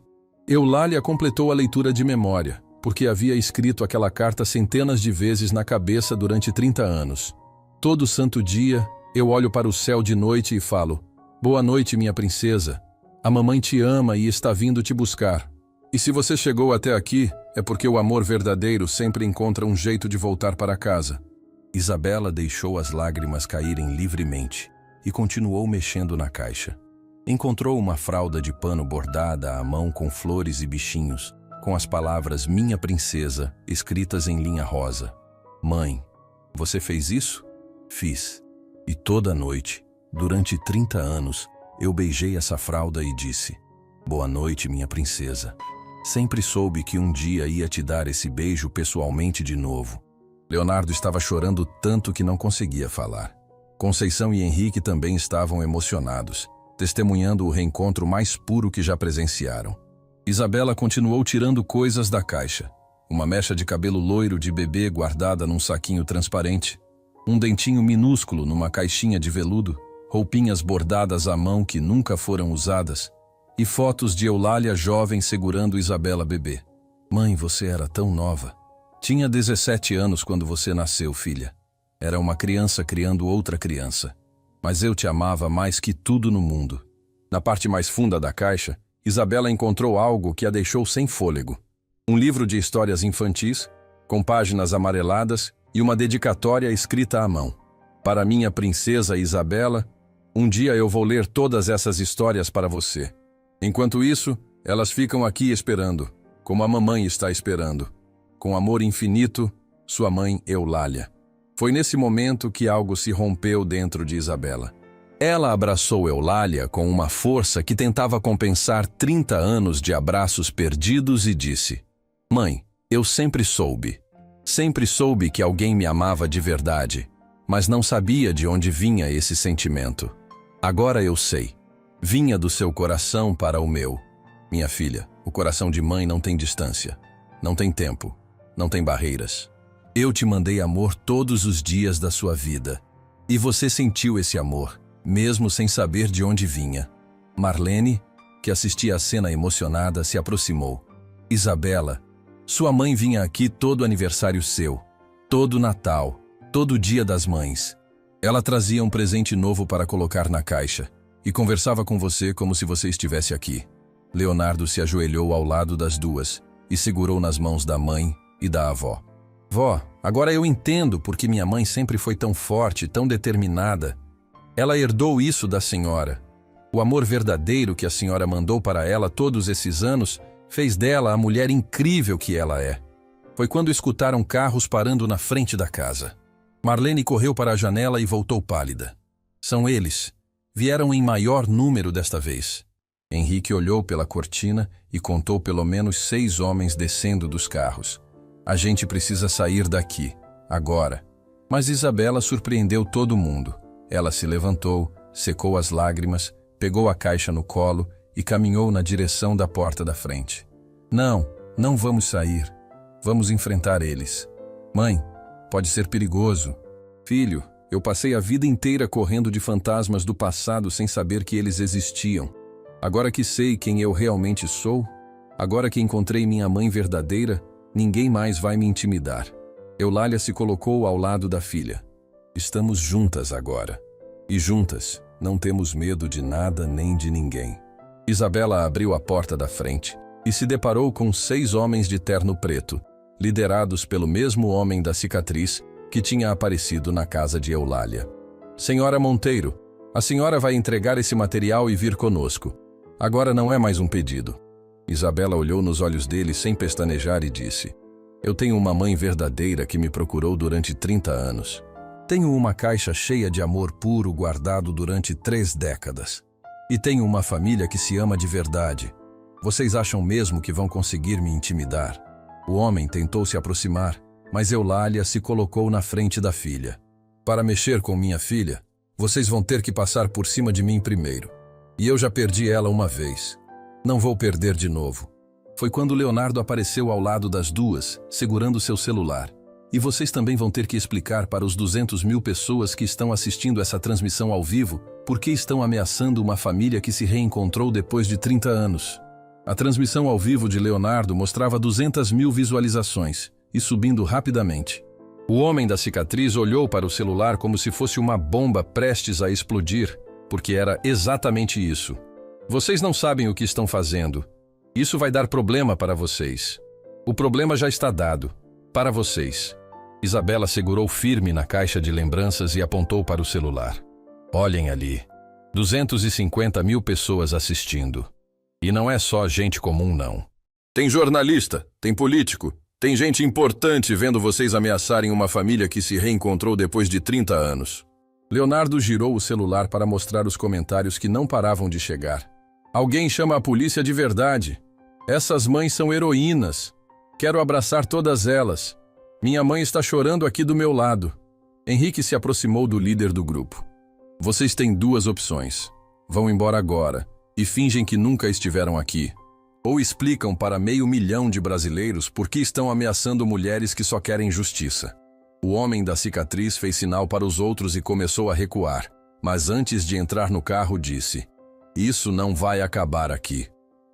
Eulália completou a leitura de memória, porque havia escrito aquela carta centenas de vezes na cabeça durante 30 anos. Todo santo dia, eu olho para o céu de noite e falo: boa noite, minha princesa. A mamãe te ama e está vindo te buscar. E se você chegou até aqui, é porque o amor verdadeiro sempre encontra um jeito de voltar para casa. Isabela deixou as lágrimas caírem livremente e continuou mexendo na caixa. Encontrou uma fralda de pano bordada à mão com flores e bichinhos, com as palavras Minha Princesa escritas em linha rosa. Mãe, você fez isso? Fiz. E toda noite, durante 30 anos, eu beijei essa fralda e disse: boa noite, minha princesa. Sempre soube que um dia ia te dar esse beijo pessoalmente de novo. Leonardo estava chorando tanto que não conseguia falar. Conceição e Henrique também estavam emocionados, testemunhando o reencontro mais puro que já presenciaram. Isabela continuou tirando coisas da caixa. Uma mecha de cabelo loiro de bebê guardada num saquinho transparente, um dentinho minúsculo numa caixinha de veludo, roupinhas bordadas à mão que nunca foram usadas, e fotos de Eulália jovem segurando Isabela bebê. Mãe, você era tão nova. Tinha 17 anos quando você nasceu, filha. Era uma criança criando outra criança. Mas eu te amava mais que tudo no mundo. Na parte mais funda da caixa, Isabela encontrou algo que a deixou sem fôlego. Um livro de histórias infantis, com páginas amareladas e uma dedicatória escrita à mão. Para minha princesa Isabela, um dia eu vou ler todas essas histórias para você. Enquanto isso, elas ficam aqui esperando, como a mamãe está esperando. Com amor infinito, sua mãe Eulália. Foi nesse momento que algo se rompeu dentro de Isabela. Ela abraçou Eulália com uma força que tentava compensar 30 anos de abraços perdidos e disse: Mãe, Eu sempre soube que alguém me amava de verdade, mas não sabia de onde vinha esse sentimento. Agora eu sei. Vinha do seu coração para o meu. Minha filha, o coração de mãe não tem distância, não tem tempo, não tem barreiras. Eu te mandei amor todos os dias da sua vida. E você sentiu esse amor, mesmo sem saber de onde vinha. Marlene, que assistia a cena emocionada, se aproximou. Isabela, sua mãe vinha aqui todo aniversário seu, todo Natal, todo Dia das Mães. Ela trazia um presente novo para colocar na caixa e conversava com você como se você estivesse aqui. Leonardo se ajoelhou ao lado das duas e segurou nas mãos da mãe e da avó. Vó, agora eu entendo porque minha mãe sempre foi tão forte, tão determinada. Ela herdou isso da senhora. O amor verdadeiro que a senhora mandou para ela todos esses anos fez dela a mulher incrível que ela é. Foi quando escutaram carros parando na frente da casa. Marlene correu para a janela e voltou pálida. São eles. Vieram em maior número desta vez. Henrique olhou pela cortina e contou pelo menos 6 homens descendo dos carros. A gente precisa sair daqui, agora. Mas Isabela surpreendeu todo mundo. Ela se levantou, secou as lágrimas, pegou a caixa no colo e caminhou na direção da porta da frente. Não vamos sair. Vamos enfrentar eles. Mãe, pode ser perigoso. Filho, eu passei a vida inteira correndo de fantasmas do passado sem saber que eles existiam. Agora que sei quem eu realmente sou, agora que encontrei minha mãe verdadeira, ninguém mais vai me intimidar. Eulália se colocou ao lado da filha. Estamos juntas agora. E juntas, não temos medo de nada nem de ninguém. Isabela abriu a porta da frente e se deparou com 6 homens de terno preto, liderados pelo mesmo homem da cicatriz que tinha aparecido na casa de Eulália. Senhora Monteiro, a senhora vai entregar esse material e vir conosco. Agora não é mais um pedido. Isabela olhou nos olhos dele sem pestanejar e disse: Eu tenho uma mãe verdadeira que me procurou durante 30 anos. Tenho uma caixa cheia de amor puro guardado durante 3 décadas. E tenho uma família que se ama de verdade. Vocês acham mesmo que vão conseguir me intimidar? O homem tentou se aproximar, mas Eulália se colocou na frente da filha. Para mexer com minha filha, vocês vão ter que passar por cima de mim primeiro. E eu já perdi ela uma vez. Não vou perder de novo. Foi quando Leonardo apareceu ao lado das duas, segurando seu celular. E vocês também vão ter que explicar para os 200.000 pessoas que estão assistindo essa transmissão ao vivo por que estão ameaçando uma família que se reencontrou depois de 30 anos. A transmissão ao vivo de Leonardo mostrava 200.000 visualizações e subindo rapidamente. O homem da cicatriz olhou para o celular como se fosse uma bomba prestes a explodir, porque era exatamente isso. Vocês não sabem o que estão fazendo. Isso vai dar problema para vocês. O problema já está dado. Para vocês. Isabela segurou firme na caixa de lembranças e apontou para o celular. Olhem ali. 250.000 pessoas assistindo. E não é só gente comum, não. Tem jornalista, tem político, tem gente importante vendo vocês ameaçarem uma família que se reencontrou depois de 30 anos. Leonardo girou o celular para mostrar os comentários que não paravam de chegar. Alguém chama a polícia de verdade. Essas mães são heroínas. Quero abraçar todas elas. Minha mãe está chorando aqui do meu lado. Henrique se aproximou do líder do grupo. Vocês têm 2 opções. Vão embora agora e fingem que nunca estiveram aqui. Ou explicam para 500 mil de brasileiros por que estão ameaçando mulheres que só querem justiça. O homem da cicatriz fez sinal para os outros e começou a recuar, mas antes de entrar no carro disse: Isso não vai acabar aqui.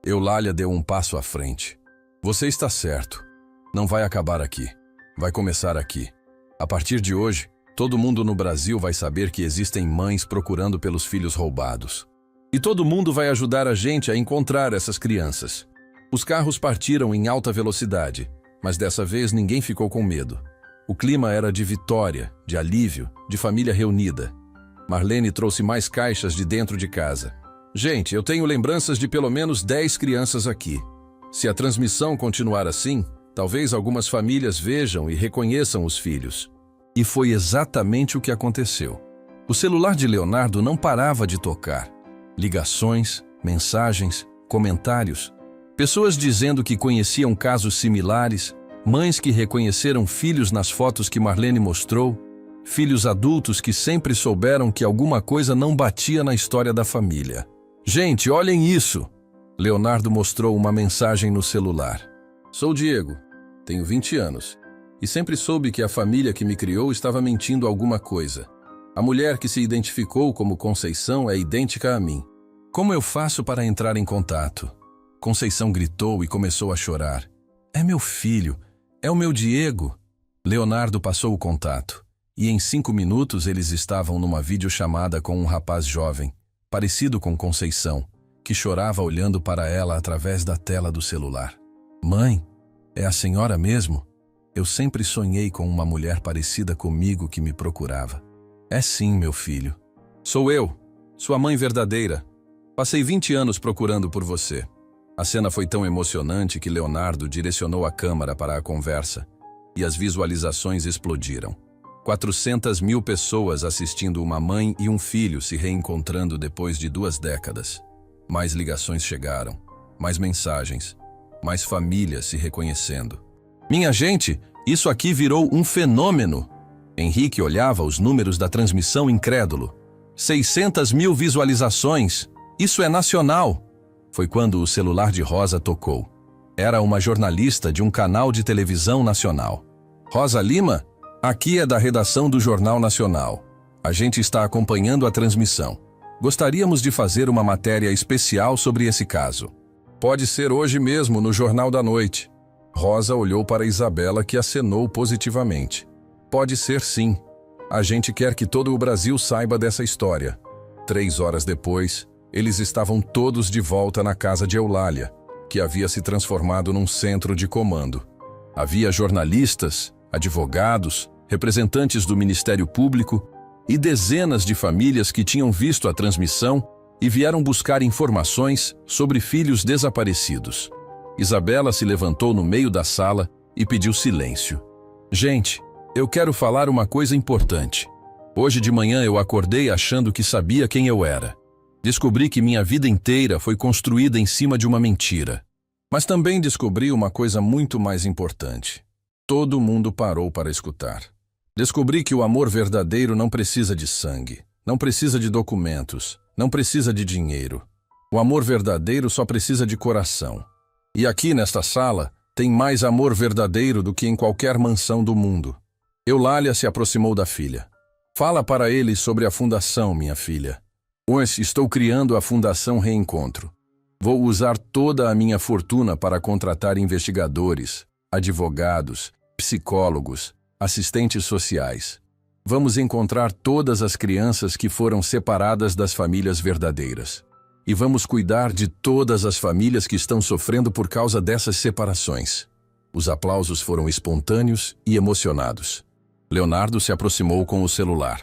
Eulália deu um passo à frente. Você está certo. Não vai acabar aqui. Vai começar aqui. A partir de hoje, todo mundo no Brasil vai saber que existem mães procurando pelos filhos roubados. E todo mundo vai ajudar a gente a encontrar essas crianças. Os carros partiram em alta velocidade, mas dessa vez ninguém ficou com medo. O clima era de vitória, de alívio, de família reunida. Marlene trouxe mais caixas de dentro de casa. Gente, eu tenho lembranças de pelo menos 10 crianças aqui. Se a transmissão continuar assim, talvez algumas famílias vejam e reconheçam os filhos. E foi exatamente o que aconteceu. O celular de Leonardo não parava de tocar. Ligações, mensagens, comentários. Pessoas dizendo que conheciam casos similares, Mães que reconheceram filhos nas fotos que Marlene mostrou, filhos adultos que sempre souberam que alguma coisa não batia na história da família. Gente, olhem isso! Leonardo mostrou uma mensagem no celular. Sou Diego, tenho 20 anos, e sempre soube que a família que me criou estava mentindo alguma coisa. A mulher que se identificou como Conceição é idêntica a mim. Como eu faço para entrar em contato? Conceição gritou e começou a chorar. É meu filho, é o meu Diego. Leonardo passou o contato, e em 5 minutos eles estavam numa videochamada com um rapaz jovem, parecido com Conceição, que chorava olhando para ela através da tela do celular. Mãe, é a senhora mesmo? Eu sempre sonhei com uma mulher parecida comigo que me procurava. É sim, meu filho. Sou eu, sua mãe verdadeira. Passei 20 anos procurando por você. A cena foi tão emocionante que Leonardo direcionou a câmera para a conversa e as visualizações explodiram. 400 mil pessoas assistindo uma mãe e um filho se reencontrando depois de 2 décadas. Mais ligações chegaram, mais mensagens, mais famílias se reconhecendo. Minha gente, isso aqui virou um fenômeno. Henrique olhava os números da transmissão incrédulo. 600 mil visualizações. Isso é nacional. Foi quando o celular de Rosa tocou. Era uma jornalista de um canal de televisão nacional. Rosa Lima, aqui é da redação do Jornal Nacional. A gente está acompanhando a transmissão. Gostaríamos de fazer uma matéria especial sobre esse caso. Pode ser hoje mesmo no Jornal da Noite. Rosa olhou para Isabela, que acenou positivamente. Pode ser sim. A gente quer que todo o Brasil saiba dessa história. 3 horas depois, eles estavam todos de volta na casa de Eulália, que havia se transformado num centro de comando. Havia jornalistas, advogados, representantes do Ministério Público e dezenas de famílias que tinham visto a transmissão e vieram buscar informações sobre filhos desaparecidos. Isabela se levantou no meio da sala e pediu silêncio. Gente, eu quero falar uma coisa importante. Hoje de manhã eu acordei achando que sabia quem eu era. Descobri que minha vida inteira foi construída em cima de uma mentira. Mas também descobri uma coisa muito mais importante. Todo mundo parou para escutar. Descobri que o amor verdadeiro não precisa de sangue, não precisa de documentos, não precisa de dinheiro. O amor verdadeiro só precisa de coração. E aqui nesta sala tem mais amor verdadeiro do que em qualquer mansão do mundo. Eulália se aproximou da filha. Fala para eles sobre a fundação, minha filha. Hoje estou criando a Fundação Reencontro. Vou usar toda a minha fortuna para contratar investigadores, advogados, psicólogos, assistentes sociais. Vamos encontrar todas as crianças que foram separadas das famílias verdadeiras. E vamos cuidar de todas as famílias que estão sofrendo por causa dessas separações. Os aplausos foram espontâneos e emocionados. Leonardo se aproximou com o celular.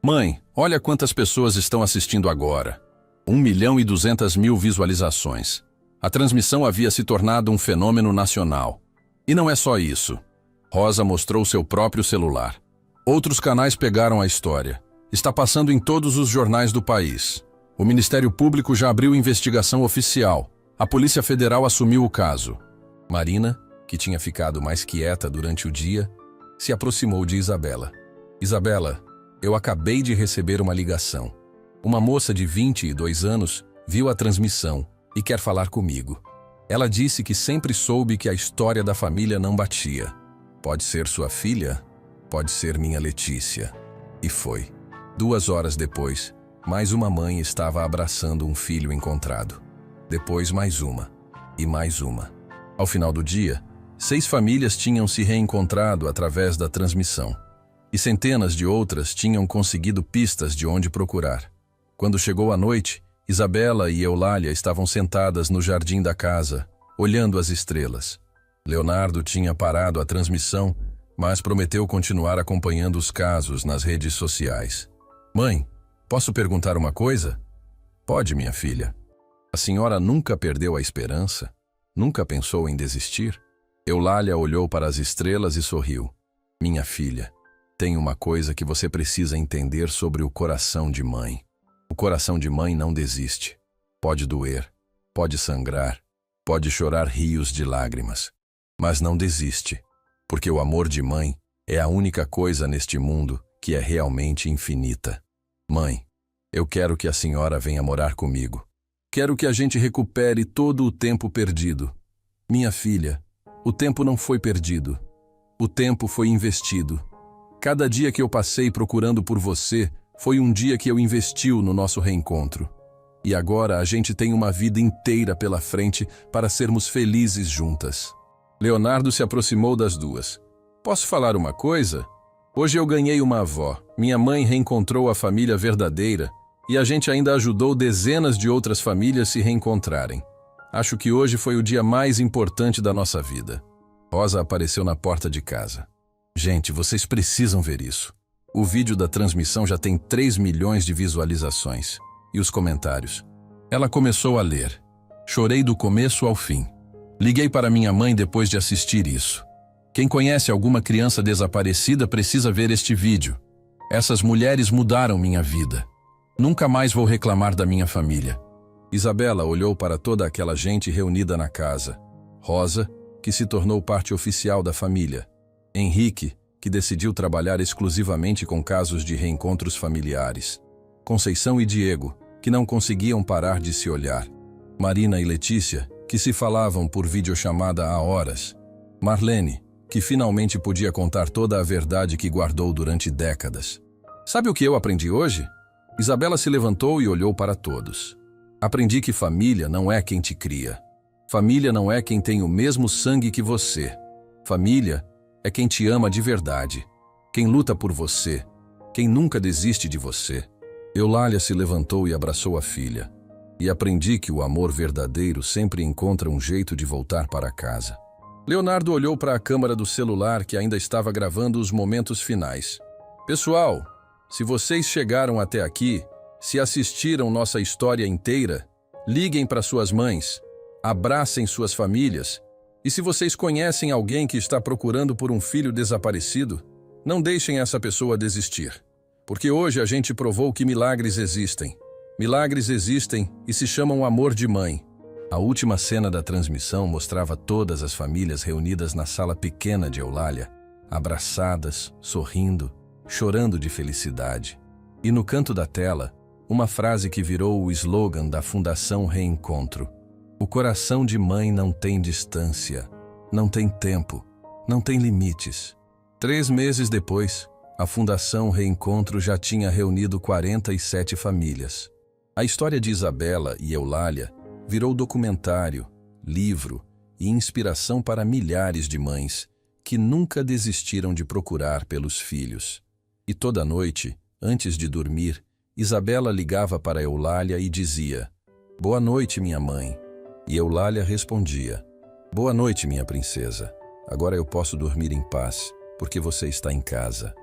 Mãe, olha quantas pessoas estão assistindo agora. 1.200.000 visualizações. A transmissão havia se tornado um fenômeno nacional. E não é só isso. Rosa mostrou seu próprio celular. Outros canais pegaram a história. Está passando em todos os jornais do país. O Ministério Público já abriu investigação oficial. A Polícia Federal assumiu o caso. Marina, que tinha ficado mais quieta durante o dia, se aproximou de Isabela. Isabela, eu acabei de receber uma ligação. Uma moça de 22 anos viu a transmissão e quer falar comigo. Ela disse que sempre soube que a história da família não batia. Pode ser sua filha? Pode ser minha Letícia. E foi. 2 horas depois, mais uma mãe estava abraçando um filho encontrado. Depois mais uma. E mais uma. Ao final do dia, 6 famílias tinham se reencontrado através da transmissão. E centenas de outras tinham conseguido pistas de onde procurar. Quando chegou a noite, Isabela e Eulália estavam sentadas no jardim da casa, olhando as estrelas. Leonardo tinha parado a transmissão, mas prometeu continuar acompanhando os casos nas redes sociais. Mãe, posso perguntar uma coisa? Pode, minha filha. A senhora nunca perdeu a esperança? Nunca pensou em desistir? Eulália olhou para as estrelas e sorriu. Minha filha, tem uma coisa que você precisa entender sobre o coração de mãe. O coração de mãe não desiste. Pode doer, pode sangrar, pode chorar rios de lágrimas, mas não desiste. porque o amor de mãe é a única coisa neste mundo que é realmente infinita. Mãe, eu quero que a senhora venha morar comigo. Quero que a gente recupere todo o tempo perdido. Minha filha, o tempo não foi perdido. O tempo foi investido. Cada dia que eu passei procurando por você foi um dia que eu investiu no nosso reencontro. E agora a gente tem uma vida inteira pela frente para sermos felizes juntas. Leonardo se aproximou das duas. Posso falar uma coisa? Hoje eu ganhei uma avó. Minha mãe reencontrou a família verdadeira e a gente ainda ajudou dezenas de outras famílias se reencontrarem. Acho que hoje foi o dia mais importante da nossa vida. Rosa apareceu na porta de casa. Gente, vocês precisam ver isso. O vídeo da transmissão já tem 3 milhões de visualizações. E os comentários? Ela começou a ler. Chorei do começo ao fim. Liguei para minha mãe depois de assistir isso. Quem conhece alguma criança desaparecida precisa ver este vídeo. Essas mulheres mudaram minha vida. Nunca mais vou reclamar da minha família. Isabela olhou para toda aquela gente reunida na casa. Rosa, que se tornou parte oficial da família. Henrique, que decidiu trabalhar exclusivamente com casos de reencontros familiares. Conceição e Diego, que não conseguiam parar de se olhar. Marina e Letícia, que se falavam por videochamada há horas. Marlene, que finalmente podia contar toda a verdade que guardou durante décadas. Sabe o que eu aprendi hoje? Isabela se levantou e olhou para todos. Aprendi que família não é quem te cria. Família não é quem tem o mesmo sangue que você. Família é quem te ama de verdade, quem luta por você, quem nunca desiste de você. Eulália se levantou e abraçou a filha. E aprendi que o amor verdadeiro sempre encontra um jeito de voltar para casa. Leonardo olhou para a câmera do celular que ainda estava gravando os momentos finais. Pessoal, se vocês chegaram até aqui, se assistiram nossa história inteira, liguem para suas mães, abracem suas famílias. E se vocês conhecem alguém que está procurando por um filho desaparecido, não deixem essa pessoa desistir. Porque hoje a gente provou que milagres existem. Milagres existem e se chamam amor de mãe. A última cena da transmissão mostrava todas as famílias reunidas na sala pequena de Eulália, abraçadas, sorrindo, chorando de felicidade. E no canto da tela, uma frase que virou o slogan da Fundação Reencontro. O coração de mãe não tem distância, não tem tempo, não tem limites. 3 meses depois, a Fundação Reencontro já tinha reunido 47 famílias. A história de Isabela e Eulália virou documentário, livro e inspiração para milhares de mães que nunca desistiram de procurar pelos filhos. E toda noite, antes de dormir, Isabela ligava para Eulália e dizia: "Boa noite, minha mãe." E Eulália respondia: "Boa noite, minha princesa. Agora eu posso dormir em paz, porque você está em casa."